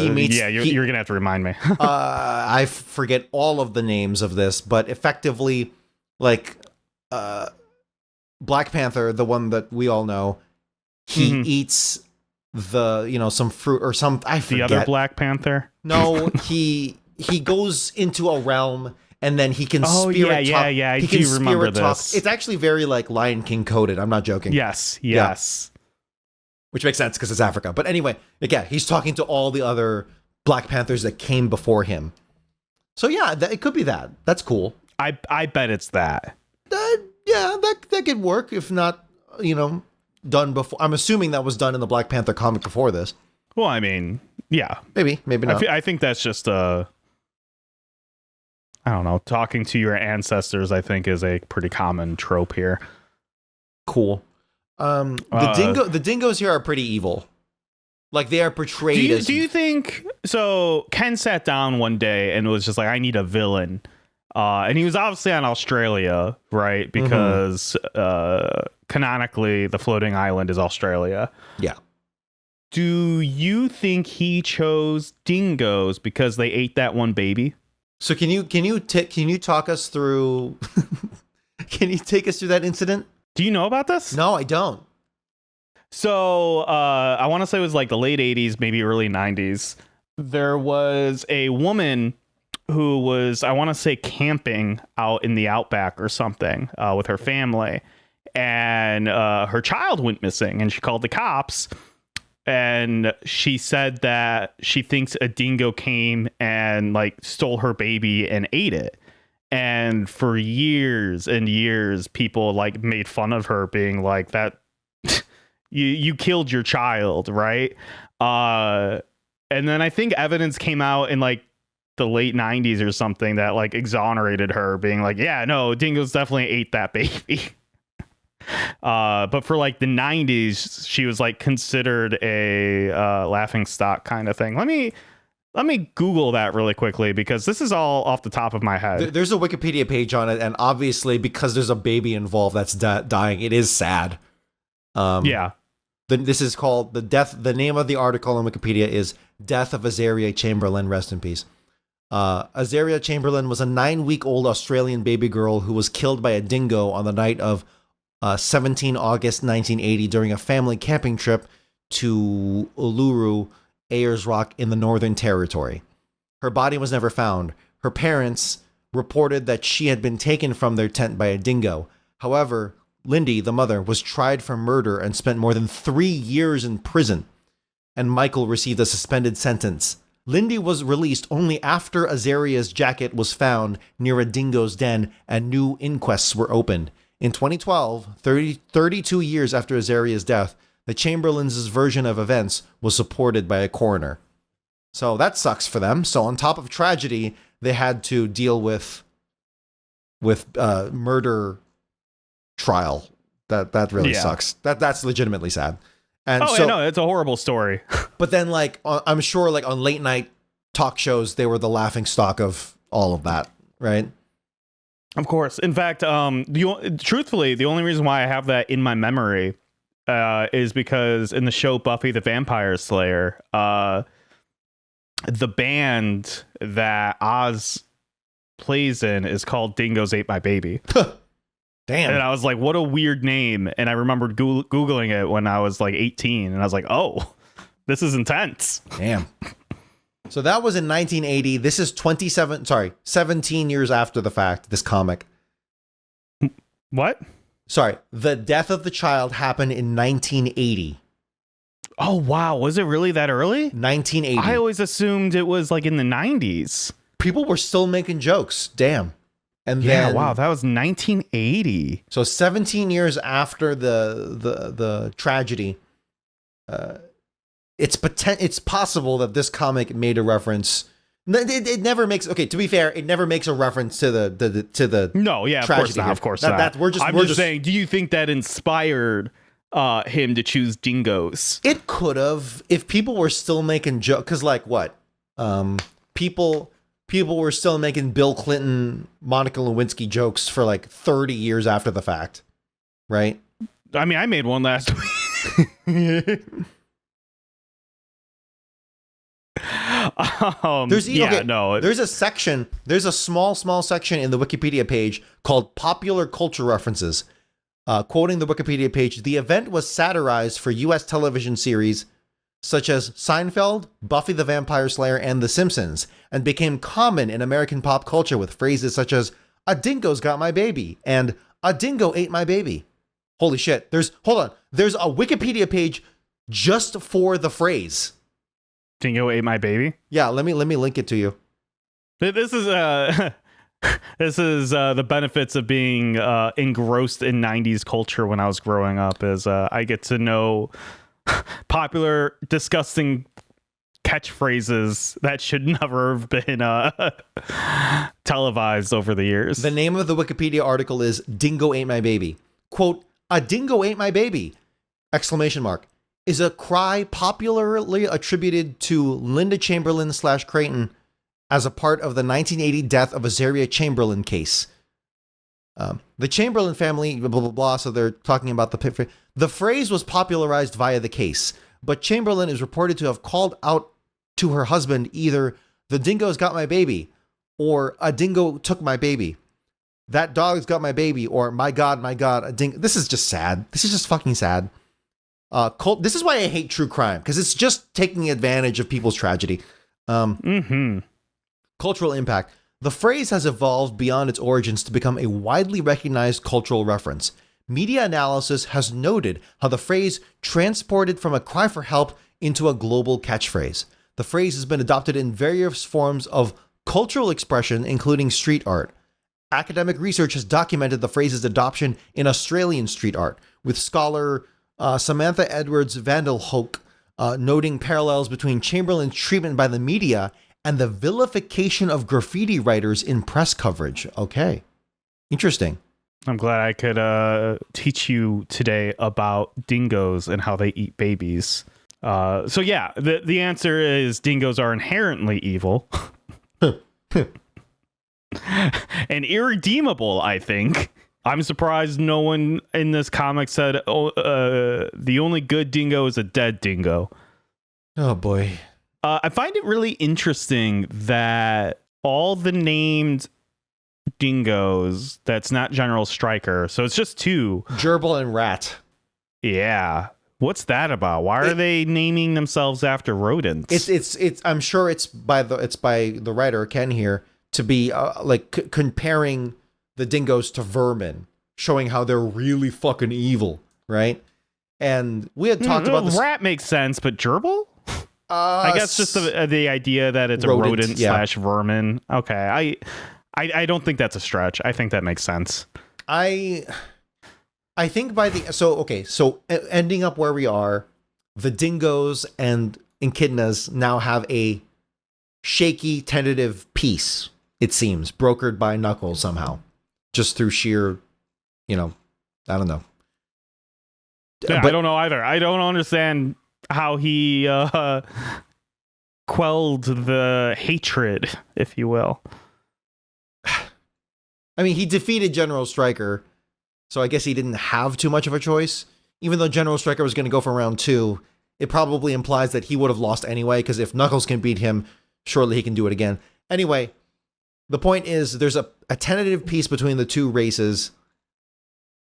he meets... Yeah, you're gonna have to remind me. I forget all of the names of this, but effectively, like, Black Panther, the one that we all know, he eats some fruit or some... I forget. The other Black Panther? No, he goes into a realm... And then he can spirit talk. Yeah. I do remember this. It's actually very like Lion King coded. I'm not joking. Yes. Yeah. Which makes sense because it's Africa. But anyway, yeah, he's talking to all the other Black Panthers that came before him. So yeah, it could be that. That's cool. I bet it's that. Yeah, that could work if not, done before. I'm assuming that was done in the Black Panther comic before this. Well, I mean, yeah. Maybe not. I think that's just I don't know. Talking to your ancestors, I think, is a pretty common trope here. Cool. The dingoes here are pretty evil. Like they are portrayed as. Do you think so? Ken sat down one day and was just like, "I need a villain," and he was obviously on Australia, right? Because canonically, the floating island is Australia. Yeah. Do you think he chose dingoes because they ate that one baby? So can you talk us through? Can you take us through that incident? Do you know about this? No, I don't. So I want to say it was like the late 80s, maybe early 90s. There was a woman who was, I want to say, camping out in the outback or something with her family. And her child went missing and she called the cops. And she said that she thinks a dingo came and like stole her baby and ate it. And for years and years, people like made fun of her, being like, that you killed your child, right? And then I think evidence came out in like the late 90s or something that like exonerated her, being like, yeah, no, dingoes definitely ate that baby. But for like the 90s, she was like considered a laughing stock kind of thing. Let me Google that really quickly because this is all off the top of my head. There's a Wikipedia page on it, and obviously because there's a baby involved that's dying, it is sad. Yeah. This is called the death. The name of the article on Wikipedia is "Death of Azaria Chamberlain." Rest in peace. Azaria Chamberlain was a 9-week-old Australian baby girl who was killed by a dingo on the night of 17 August 1980 during a family camping trip to Uluru, Ayers Rock in the Northern Territory. Her body was never found. Her parents reported that she had been taken from their tent by a dingo. However, Lindy, the mother, was tried for murder and spent more than 3 years in prison. and Michael received a suspended sentence. Lindy was released only after Azaria's jacket was found near a dingo's den and new inquests were opened. In 2012, 32 years after Azaria's death, the Chamberlains' version of events was supported by a coroner. So that sucks for them. So on top of tragedy, they had to deal with murder trial. That really sucks. That's legitimately sad. And it's a horrible story. But then, like, I'm sure, like, on late night talk shows, they were the laughing stock of all of that, right? Of course. In fact, truthfully, the only reason why I have that in my memory is because in the show Buffy the Vampire Slayer, the band that Oz plays in is called Dingo's Ate My Baby. Damn. And I was like, what a weird name. And I remembered Googling it when I was like 18. And I was like, oh, this is intense. Damn. So that was in 1980. This is 17 years after the fact, this comic. What? Sorry. The death of the child happened in 1980. Oh, wow. Was it really that early? 1980. I always assumed it was like in the 90s. People were still making jokes. Damn. And yeah, then, wow, that was 1980. So 17 years after the tragedy, it's possible that this comic made a reference. It never makes, okay, to be fair, it never makes a reference to the no, yeah, tragedy. Of course not. I'm just saying, do you think that inspired him to choose dingoes? It could have, if people were still making jokes, because like what? People were still making Bill Clinton, Monica Lewinsky jokes for like 30 years after the fact, right? I mean, I made one last week. There's a section, there's a small section in the Wikipedia page called Popular Culture References. Quoting the Wikipedia page, the event was satirized for U.S. television series such as Seinfeld, Buffy the Vampire Slayer, and The Simpsons, and became common in American pop culture with phrases such as, "A dingo's got my baby," and "A dingo ate my baby." Holy shit. There's a Wikipedia page just for the phrase. Dingo ate my baby? Yeah, let me link it to you. This is this is the benefits of being engrossed in 90s culture when I was growing up, is I get to know popular, disgusting catchphrases that should never have been televised over the years. The name of the Wikipedia article is "Dingo Ate My Baby." Quote, "A dingo ate my baby!" Exclamation mark. Is a cry popularly attributed to Linda Chamberlain / Creighton as a part of the 1980 death of Azaria Chamberlain case. The Chamberlain family, blah, blah, blah, so they're talking about the phrase was popularized via the case, but Chamberlain is reported to have called out to her husband either "the dingo's got my baby" or "a dingo took my baby." "That dog's got my baby," or "my God, a dingo." This is just sad. This is just fucking sad. This is why I hate true crime, because it's just taking advantage of people's tragedy. Cultural impact. The phrase has evolved beyond its origins to become a widely recognized cultural reference. Media analysis has noted how the phrase transported from a cry for help into a global catchphrase. The phrase has been adopted in various forms of cultural expression, including street art. Academic research has documented the phrase's adoption in Australian street art, with scholar Samantha Edwards Vanderhoek noting parallels between Chamberlain's treatment by the media and the vilification of graffiti writers in press coverage. Okay. Interesting. I'm glad I could teach you today about dingoes and how they eat babies. So yeah, the answer is dingoes are inherently evil. And irredeemable, I think. I'm surprised no one in this comic said, the only good dingo is a dead dingo. Oh boy. I find it really interesting that all the named dingoes, that's not General Stryker, so it's just two. Gerbil and Rat. Yeah. What's that about? Why are they naming themselves after rodents? It's I'm sure it's by the writer Ken here to be comparing the dingoes to vermin, showing how they're really fucking evil, right? And we had talked about this. Rat makes sense, but gerbil? I guess just the idea that it's rodent, a rodent yeah. / vermin. Okay, I don't think that's a stretch. I think that makes sense. I think ending up where we are, the dingoes and echidnas now have a shaky, tentative peace, it seems, brokered by Knuckles somehow, just through sheer, I don't know. Yeah, I don't know either. I don't understand how he quelled the hatred, if you will. I mean, he defeated General Stryker, so I guess he didn't have too much of a choice. Even though General Stryker was going to go for round 2, it probably implies that he would have lost anyway, because if Knuckles can beat him, surely he can do it again. Anyway, the point is there's a tentative peace between the two races,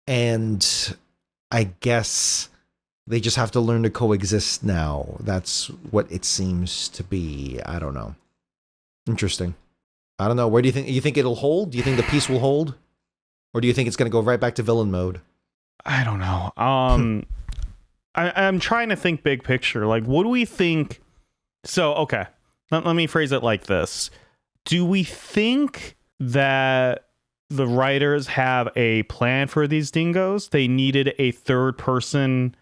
and I guess they just have to learn to coexist now. That's what it seems to be. I don't know. Interesting. I don't know. Where do you think it'll hold? Do you think the peace will hold? Or do you think it's going to go right back to villain mode? I don't know. I'm trying to think big picture. Like, what do we think? So, okay. Let me phrase it like this. Do we think that the writers have a plan for these dingoes? They needed a third person,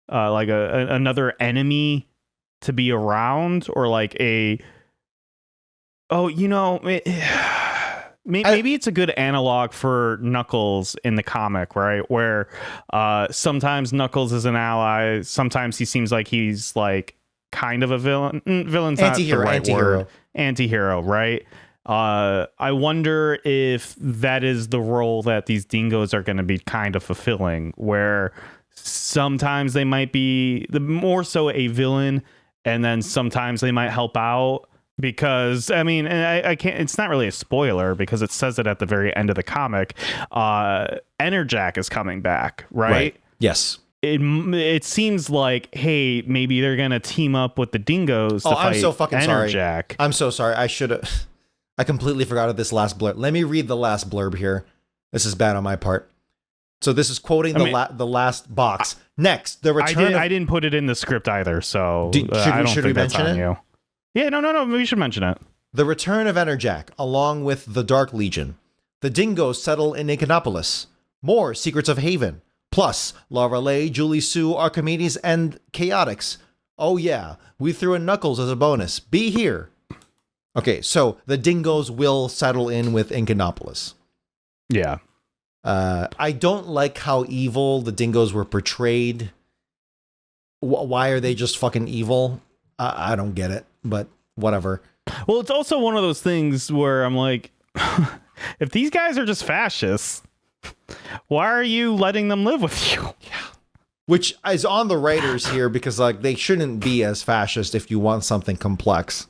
like another enemy to be around, or like a... Oh, maybe it's a good analog for Knuckles in the comic, right? Where sometimes Knuckles is an ally, sometimes he seems like he's like kind of a villain. Villain's not the right word. Anti-hero, right? I wonder if that is the role that these dingoes are going to be kind of fulfilling, where sometimes they might be more so a villain, and then sometimes they might help out. Because I mean, and I can't. It's not really a spoiler because it says it at the very end of the comic. Enerjack is coming back, right? Yes. It seems like, hey, maybe they're gonna team up with the dingoes to fight I'm so fucking Enerjack. sorry. I'm so sorry. I completely forgot of this last blurb. Let me read the last blurb here. This is bad on my part. So this is quoting the last box. Next, the return. I didn't put it in the script either, so should we mention it? You. Yeah, no, we should mention it. The return of Enerjack, along with the Dark Legion. The dingoes settle in Echidnopolis. More Secrets of Haven. Plus, Lorelei, Julie Sue, Archimedes, and Chaotix. Oh yeah, we threw in Knuckles as a bonus. Be here. Okay, so the dingoes will settle in with Echidnopolis. Yeah. I don't like how evil the dingoes were portrayed. Why are they just fucking evil? I don't get it, but whatever. Well, it's also one of those things where I'm like, if these guys are just fascists, why are you letting them live with you? Yeah. Which is on the writers here, because like they shouldn't be as fascist if you want something complex.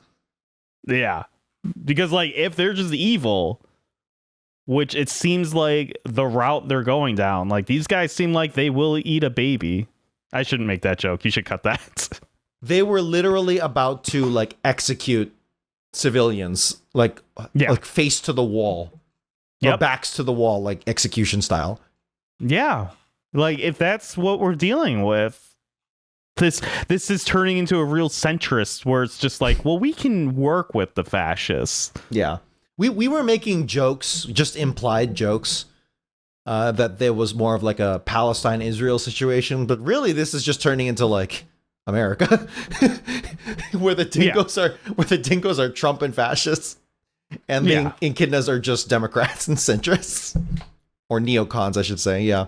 Yeah. Because like if they're just evil, which it seems like the route they're going down, like these guys seem like they will eat a baby. I shouldn't make that joke. You should cut that. They were literally about to like execute civilians, like face to the wall, or backs to the wall, like execution style. Yeah, like if that's what we're dealing with, this is turning into a real centrist, where it's just like, well, we can work with the fascists. Yeah, we were making jokes, just implied jokes, that there was more of like a Palestine-Israel situation, but really this is just turning into like America, where the dingoes are Trump and fascists, and the echidnas are just Democrats and centrists, or neocons, I should say. Yeah.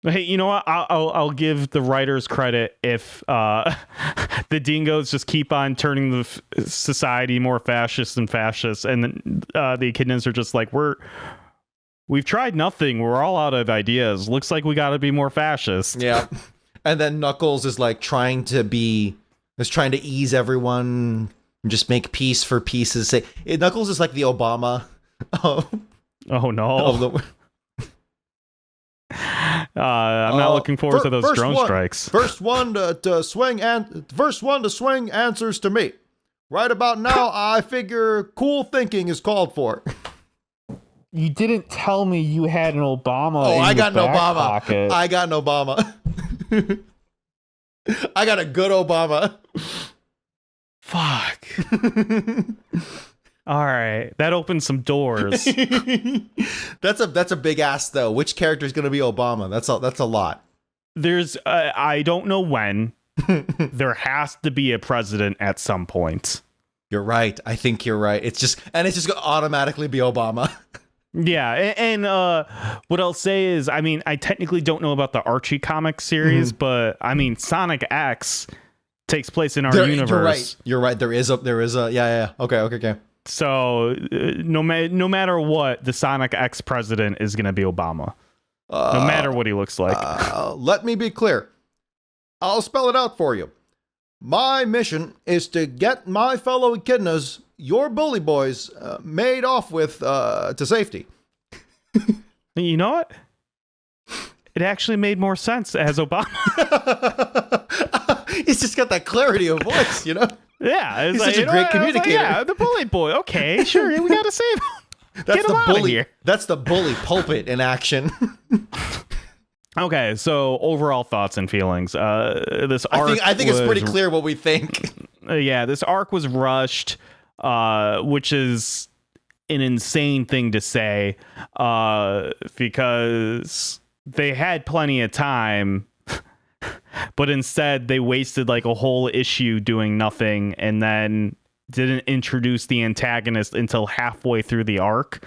Hey, you know what? I'll give the writers credit if the dingoes just keep on turning the society more fascist and fascist, and the echidnas are just like, we've tried nothing. We're all out of ideas. Looks like we got to be more fascist. Yeah. And then Knuckles is like trying to ease everyone and just make peace for peace's sake. Knuckles is like the Obama. Oh no. I'm not looking forward to those drone strikes. First one to swing answers to me. Right about now, I figure cool thinking is called for. You didn't tell me you had an Obama. Oh, I got an Obama. Pocket. I got an Obama. I got a good Obama. Fuck. All right, that opens some doors. That's a big ask though. Which character is going to be Obama? That's a lot. There's I don't know when. There has to be a president at some point. You're right. I think you're right. It's just going to automatically be Obama. Yeah, and what I'll say is, I mean, I technically don't know about the Archie comic series, but I mean, Sonic X takes place in our universe. You're right. There is a yeah. Okay. So no matter what, the Sonic X president is going to be Obama. No matter what he looks like. Let me be clear. I'll spell it out for you. My mission is to get my fellow echidnas, your bully boys, made off with to safety. You know what? It actually made more sense as Obama. He's just got that clarity of voice, you know? Yeah. He's such a great communicator. Yeah, the bully boy. Okay, sure. We got to save him. That's Get him the out of bully. here. That's the bully pulpit in action. Okay, so overall thoughts and feelings. This arc I think it's pretty clear what we think. Yeah, this arc was rushed, which is an insane thing to say, because they had plenty of time, but instead they wasted like a whole issue doing nothing, and then didn't introduce the antagonist until halfway through the arc.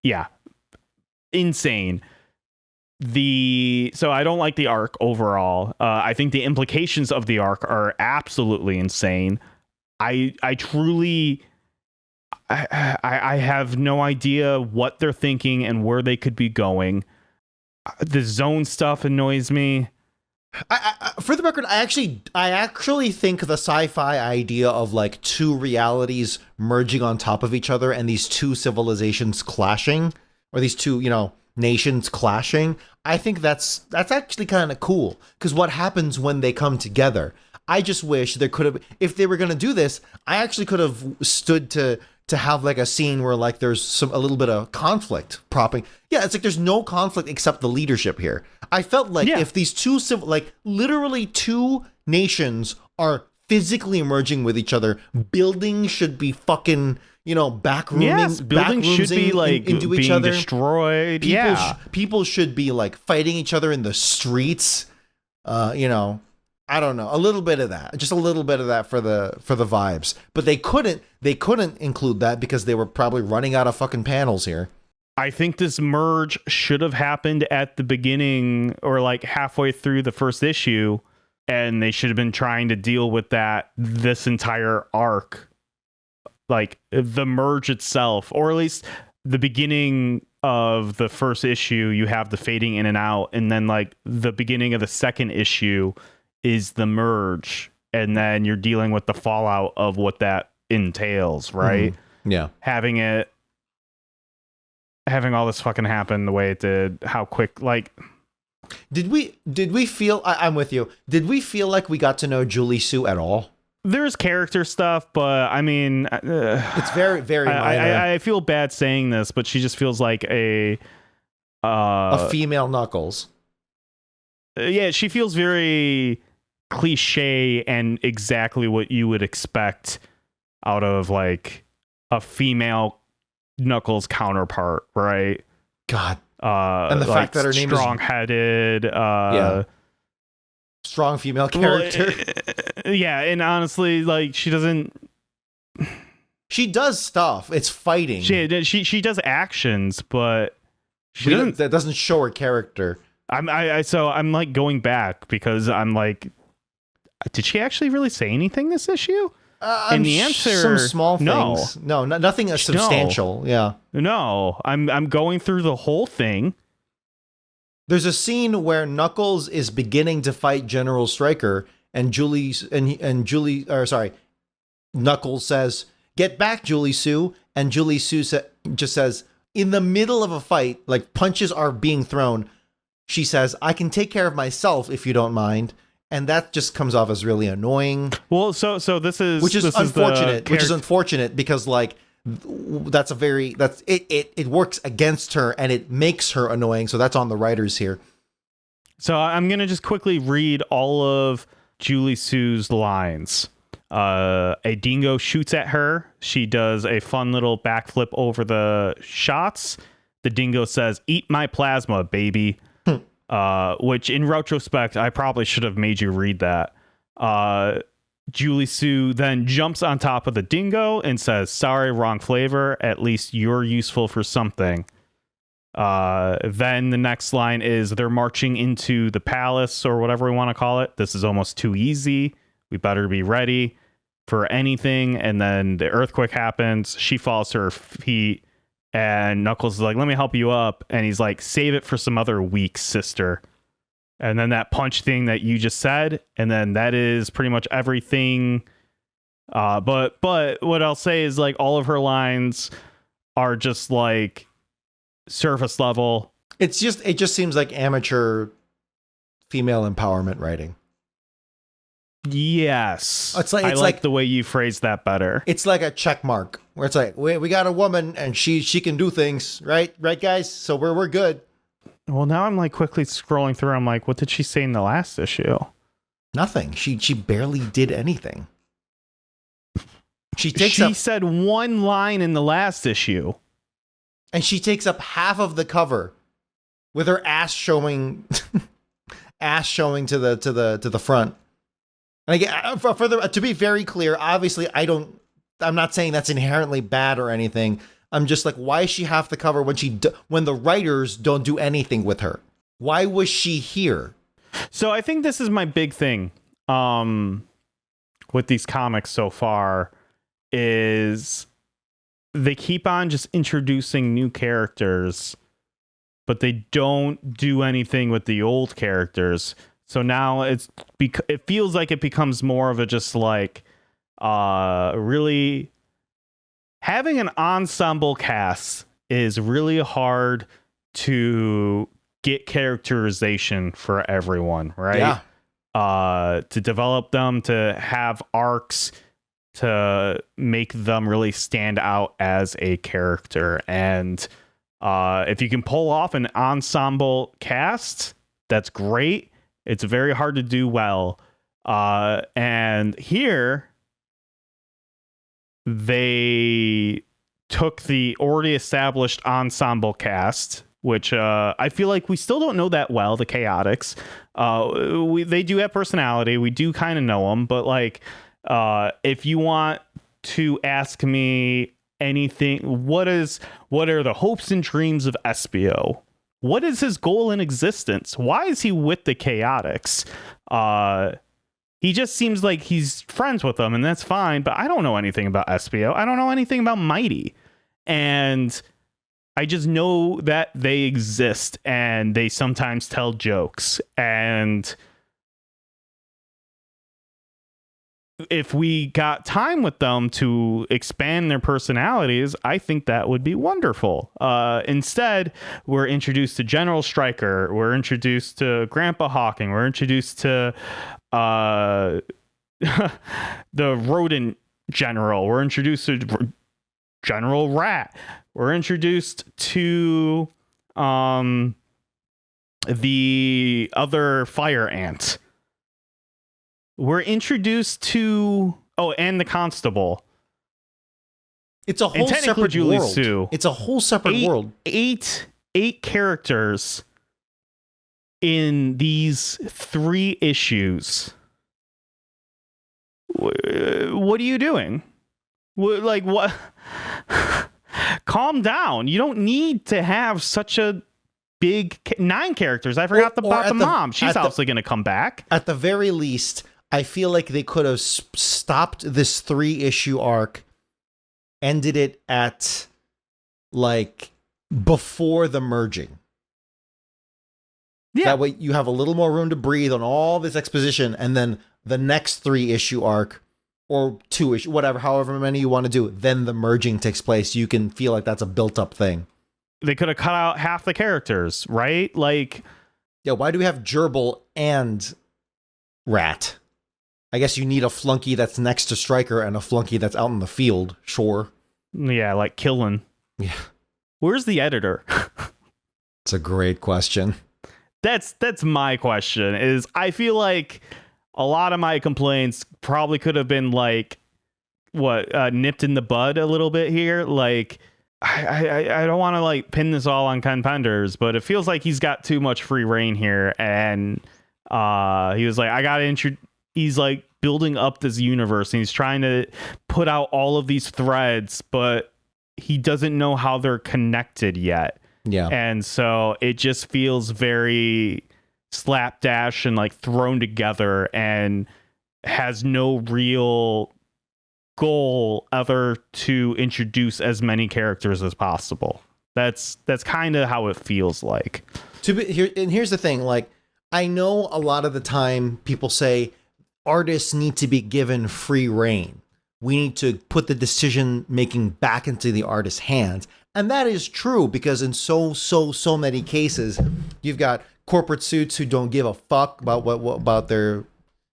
Yeah, insane. So I don't like the arc overall. I think the implications of the arc are absolutely insane. I truly I have no idea what they're thinking and where they could be going. The zone stuff annoys me. For the record, I actually think the sci-fi idea of like two realities merging on top of each other and these two civilizations clashing, or these two, nations clashing, I think that's actually kind of cool, because what happens when they come together? I just wish there could have, if they were going to do this, I actually could have stood to have like a scene where like there's a little bit of conflict propping. Yeah, it's like there's no conflict except the leadership here. I felt like if these two literally two nations are physically merging with each other, buildings should be fucking, backrooming. Yes, buildings should be like into being each other. Destroyed. People should be like fighting each other in the streets. I don't know, a little bit of that, just a little bit of that for the vibes. But they couldn't include that because they were probably running out of fucking panels here. I think this merge should have happened at the beginning or like halfway through the first issue, and they should have been trying to deal with that this entire arc. Like the merge itself, or at least the beginning of the first issue, you have the fading in and out, and then like the beginning of the second issue is the merge, and then you're dealing with the fallout of what that entails, right? Yeah. Having all this fucking happen the way it did, how quick, like... Did we feel, I'm with you, did we feel like we got to know Julie Sue at all? There's character stuff, but I mean... it's very, very minor. I feel bad saying this, but she just feels like a female Knuckles. Yeah, she feels very cliche and exactly what you would expect out of like a female Knuckles counterpart, right? God. And the fact that her name is strong-headed, strong female character. Yeah, and honestly, like she does stuff. It's fighting. She does actions, but that doesn't show her character. So I'm like going back because I'm like, did she actually really say anything this issue? And the answer, some small things. No, nothing substantial. Yeah. No, I'm going through the whole thing. There's a scene where Knuckles is beginning to fight General Stryker, and Knuckles says, "Get back, Julie Sue," and Julie Sue just says, in the middle of a fight, like punches are being thrown, she says, "I can take care of myself if you don't mind." And that just comes off as really annoying. Well, so this is unfortunate. Which is unfortunate because like it works against her and it makes her annoying. So that's on the writers here. So I'm gonna just quickly read all of Julie Sue's lines. A dingo shoots at her. She does a fun little backflip over the shots. The dingo says, "Eat my plasma, baby." Which in retrospect, I probably should have made you read that. Julie Sue then jumps on top of the dingo and says, "Sorry, wrong flavor. At least you're useful for something." Then the next line is they're marching into the palace or whatever we want to call it. This is almost too easy. We better be ready for anything. And then the earthquake happens. She falls to her feet and Knuckles is like, "Let me help you up." And he's like, "Save it for some other weak sister." And then that punch thing that you just said. And then that is pretty much everything. But what I'll say is like all of her lines are just like surface level. It just seems like amateur female empowerment writing. Yes. It's like I like the way you phrased that better. It's like a check mark where it's like we got a woman and she can do things, right guys, so we're good. Well, now I'm like quickly scrolling through. I'm like, what did she say in the last issue? Nothing. She barely did anything. She said one line in the last issue. And she takes up half of the cover with her ass showing to the front. And again, to be very clear, obviously I'm not saying that's inherently bad or anything. I'm just like, why is she half the cover when the writers don't do anything with her? Why was she here? So I think this is my big thing with these comics so far is they keep on just introducing new characters, but they don't do anything with the old characters. So now it feels like it becomes more of a just like really having an ensemble cast is really hard to get characterization for everyone, right? Yeah. To develop them, to have arcs, to make them really stand out as a character. And if you can pull off an ensemble cast, that's great. It's very hard to do well. And here, they took the already established ensemble cast, which I feel like we still don't know that well, the Chaotix. They do have personality. We do kind of know them. But like, if you want to ask me anything, what are the hopes and dreams of Espio? What is his goal in existence? Why is he with the Chaotix? He just seems like he's friends with them, and that's fine, but I don't know anything about Espio. I don't know anything about Mighty. And I just know that they exist, and they sometimes tell jokes. And if we got time with them to expand their personalities, I think that would be wonderful. Instead, we're introduced to General Stryker. We're introduced to Grandpa Hawking. We're introduced to the rodent general. We're introduced to General Rat. We're introduced to the other fire ant. We're introduced to and the constable. It's a whole separate Julie world. Sue. It's a whole separate world. Eight characters in these 3 issues. What are you doing? What? Calm down. You don't need to have such a big 9 characters. I forgot about the mom. She's obviously going to come back. At the very least, I feel like they could have stopped this 3-issue arc, ended it at like before the merging. Yeah. That way you have a little more room to breathe on all this exposition, and then the next 3-issue arc or 2-issue, whatever, however many you want to do, then the merging takes place. You can feel like that's a built-up thing. They could have cut out half the characters, right? Like, yeah, why do we have Gerbil and Rat? I guess you need a flunky that's next to Stryker and a flunky that's out in the field. Sure. Yeah, like Killen. Yeah. Where's the editor? It's a great question. That's my question. Is I feel like a lot of my complaints probably could have been like nipped in the bud a little bit here. Like I don't want to like pin this all on Ken Penders, but it feels like he's got too much free reign here. And he was like, he's like building up this universe and he's trying to put out all of these threads, but he doesn't know how they're connected yet. Yeah. And so it just feels very slapdash and like thrown together and has no real goal other to introduce as many characters as possible. That's kind of how it feels like. Here's the thing, like, I know a lot of the time people say artists need to be given free reign. We need to put the decision making back into the artist's hands. And that is true, because in so many cases, you've got corporate suits who don't give a fuck about what about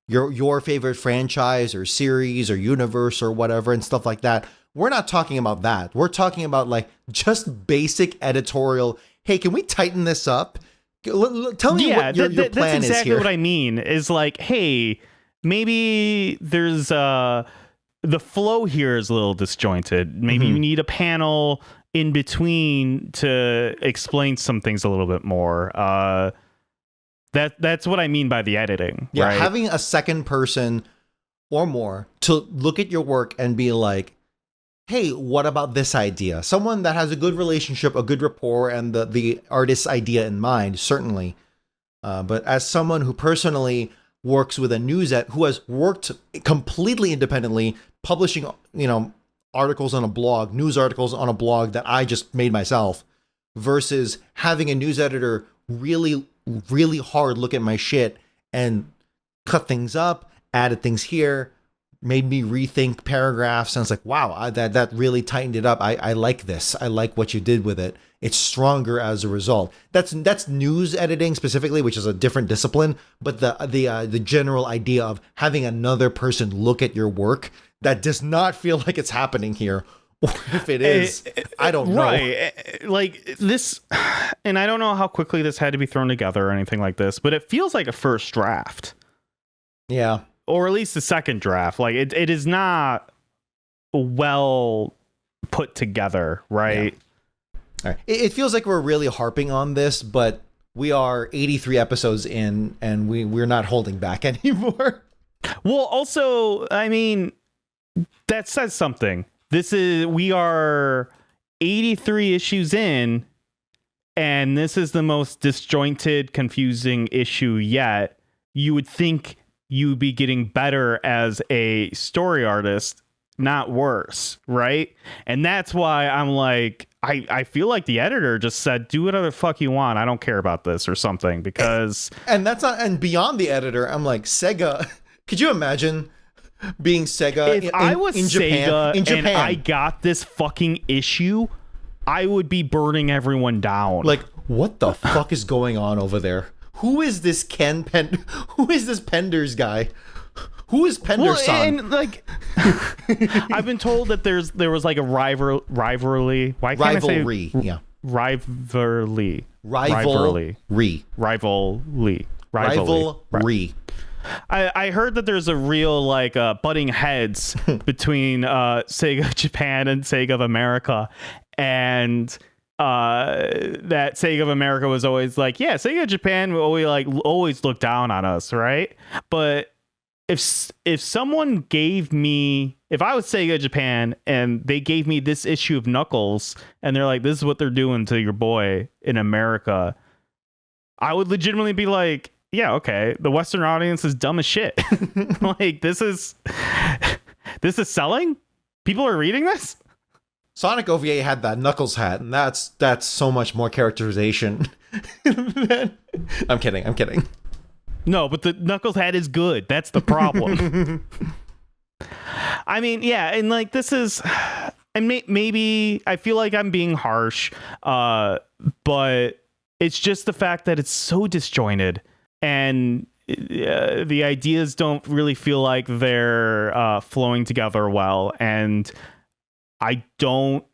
your favorite franchise or series or universe or whatever and stuff like that. We're not talking about that. We're talking about like just basic editorial. Hey, can we tighten this up? Tell me what your plan is here. That's exactly what I mean. Is like, hey, maybe there's the flow here is a little disjointed. Maybe you need a panel in between to explain some things a little bit more. That's what I mean by the editing. Yeah, right? Having a second person or more to look at your work and be like, hey, what about this idea? Someone that has a good relationship, a good rapport, and the artist's idea in mind, certainly. But as someone who personally works with a who has worked completely independently, publishing, articles on a blog, news articles on a blog that I just made myself, versus having a news editor really, really hard look at my shit and cut things up, added things here, made me rethink paragraphs. And it's like, wow, that really tightened it up. I like this. I like what you did with it. It's stronger as a result. That's news editing specifically, which is a different discipline. But the general idea of having another person look at your work, that does not feel like it's happening here. Or if it is, I don't know. Right. Like this, and I don't know how quickly this had to be thrown together or anything like this, but it feels like a first draft. Yeah. Or at least the second draft. Like it is not well put together, right? Yeah. All right. It feels like we're really harping on this, but we are 83 episodes in and we're not holding back anymore. Well, also, I mean, that says something. We are 83 issues in, and this is the most disjointed, confusing issue yet. You would think you would be getting better as a story artist, not worse, right? And that's why I'm like, I feel like the editor just said, do whatever the fuck you want. I don't care about this or something, because... And that's not... And beyond the editor, I'm like, Sega... Could you imagine being Sega I was in Japan? Sega and I got this fucking issue, I would be burning everyone down. Like, what the fuck is going on over there? Who is this Who is this Penders guy? Who is Penderson? And like, I've been told that there was like a rivalry. Why can't rivalry? I say Yeah, rivalry. I heard that there's a real like butting heads between Sega Japan and Sega of America, and that Sega of America was always like, yeah, Sega Japan always look down on us, right? But if someone gave me, if I was Sega Japan and they gave me this issue of Knuckles and they're like, this is what they're doing to your boy in America, I would legitimately be like, yeah, okay, the Western audience is dumb as shit. Like, this is selling? People are reading this? Sonic OVA had that Knuckles hat, and that's so much more characterization. I'm kidding. No, but the Knuckles hat is good. That's the problem. I mean, yeah, and like this is, and maybe I feel like I'm being harsh, but it's just the fact that it's so disjointed, and the ideas don't really feel like they're flowing together well, and I don't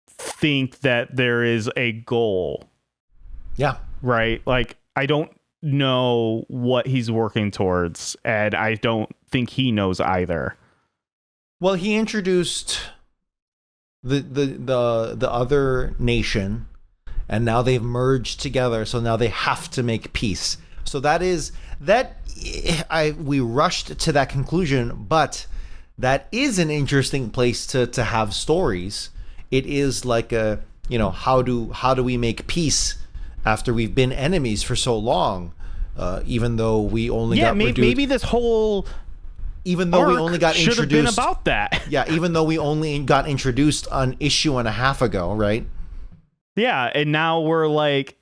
think that there is a goal. Yeah. Right? Like, I don't know what he's working towards, and I don't think he knows either. Well, he introduced the other nation, and now they've merged together, so now they have to make peace. So we rushed to that conclusion, but that is an interesting place to have stories. It is like a, how do we make peace after we've been enemies for so long, even though we only got reduced. Maybe this whole even though we only got should have been introduced about that. Yeah, even though we only got introduced an issue and a half ago, right? Yeah, and now we're like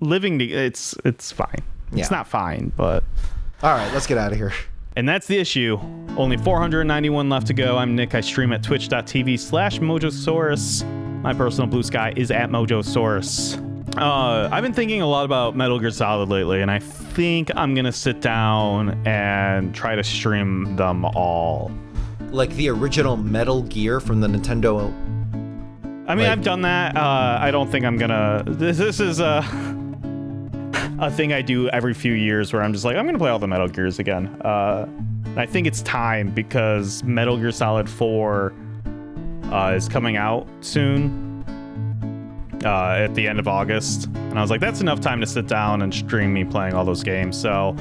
living it's fine. Yeah. It's not fine, but all right, let's get out of here. And that's the issue. Only 491 left to go. I'm Nick. I stream at twitch.tv/Mojosaurus. My personal blue sky is at Mojosaurus. I've been thinking a lot about Metal Gear Solid lately, and I think I'm going to sit down and try to stream them all. Like the original Metal Gear from the Nintendo. I mean, I've done that. I don't think I'm going to... This is a thing I do every few years where I'm just like, I'm going to play all the Metal Gears again. I think it's time because Metal Gear Solid 4 is coming out soon. At the end of August, and I was like, that's enough time to sit down and stream me playing all those games. So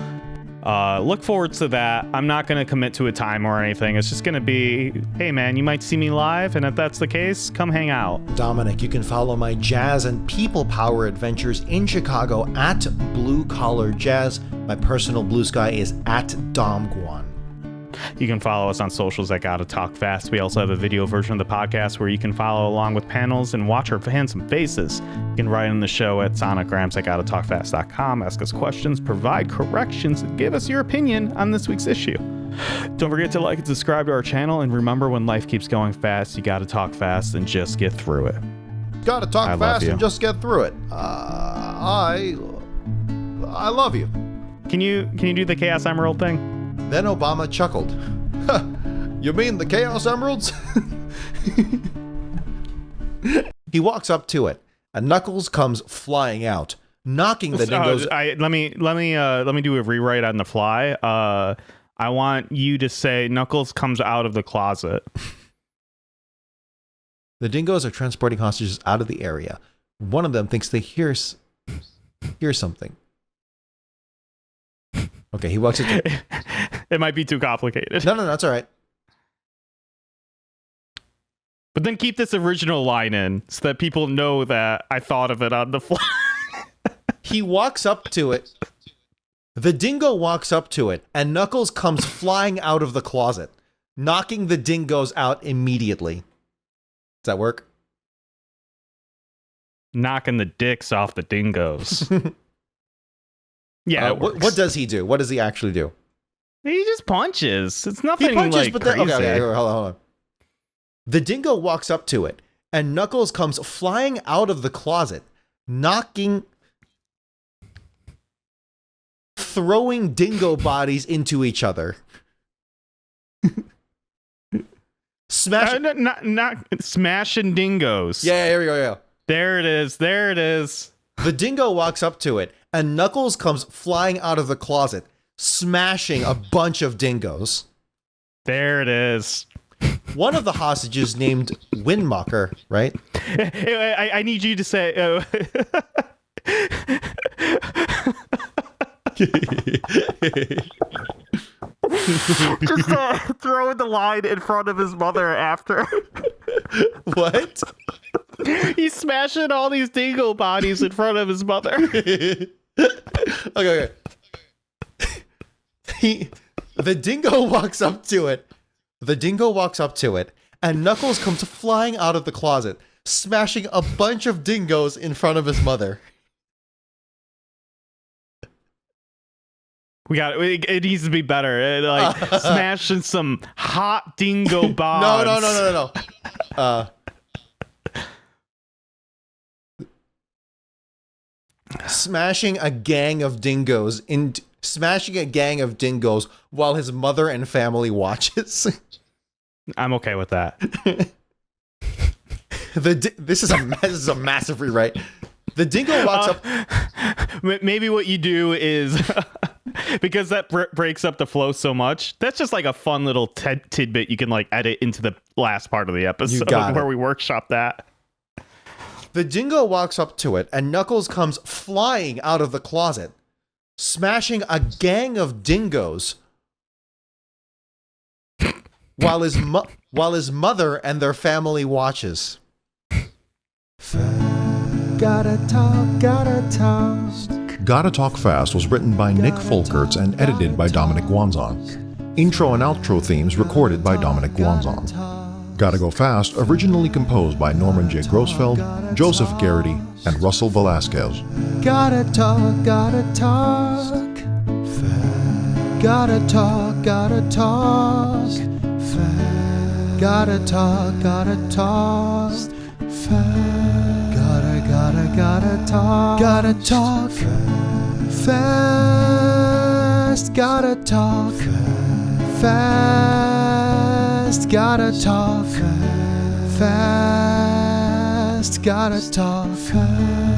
look forward to that. I'm not going to commit to a time or anything. It's just going to be, hey man, you might see me live, and if that's the case, come hang out. Dominic, you can follow my jazz and people power adventures in Chicago at Blue Collar Jazz. My personal blue sky is at DomGuan. You can follow us on socials at Gotta Talk Fast. We also have a video version of the podcast where you can follow along with panels and watch our handsome faces. You can write on the show at sonograms@gottatalkfast.com, ask us questions, provide corrections, and give us your opinion on this week's issue. Don't forget to like and subscribe to our channel, and remember, when life keeps going fast, you gotta talk fast and just get through it. Gotta talk fast and just get through it. I love you. Can you do the Chaos Emerald thing? Then Obama chuckled. You mean the Chaos Emeralds? He walks up to it, and Knuckles comes flying out, knocking the dingoes. Let me do a rewrite on the fly. I want you to say Knuckles comes out of the closet. The dingoes are transporting hostages out of the area. One of them thinks they hear something. Okay, he walks into it. It might be too complicated. No, that's all right. But then keep this original line in so that people know that I thought of it on the fly. He walks up to it. The dingo walks up to it, and Knuckles comes flying out of the closet, knocking the dingoes out immediately. Does that work? Knocking the dicks off the dingoes. Yeah, it works. What does he do? What does he actually do? He just punches. It's nothing He punches, like but crazy. Okay, hold on. The dingo walks up to it, and Knuckles comes flying out of the closet, throwing dingo bodies into each other. Smashing dingoes. Yeah, here we go. Yeah. There it is. The dingo walks up to it, and Knuckles comes flying out of the closet, smashing a bunch of dingoes. There it is. One of the hostages named Windmocker, right? I need you to say... Just throw the line in front of his mother after. What? He's smashing all these dingo bodies in front of his mother. Okay. The dingo walks up to it. And Knuckles comes flying out of the closet, smashing a bunch of dingoes in front of his mother. It needs to be better. Smashing some hot dingo bombs. No. Smashing a gang of dingoes while his mother and family watches. I'm okay with that. This is a massive rewrite. The dingo walks up. maybe what you do is because that breaks up the flow so much. That's just like a fun little tidbit you can like edit into the last part of the episode where we workshop that. The dingo walks up to it, and Knuckles comes flying out of the closet, smashing a gang of dingoes, while his mother and their family watches. Gotta talk. Gotta Talk Fast was written by Nick Folkerts and edited by Dominic Guanzon. Intro and outro themes recorded by Dominic Guanzon. Gotta Go Fast originally composed by Norman J. Grossfeld, Joseph Garrity, and Russell Velasquez. Gotta talk. Gotta talk. Gotta talk. Gotta talk. Gotta talk. Gotta talk. Fast. Gotta talk fast. Gotta talk fast. Gotta talk fast.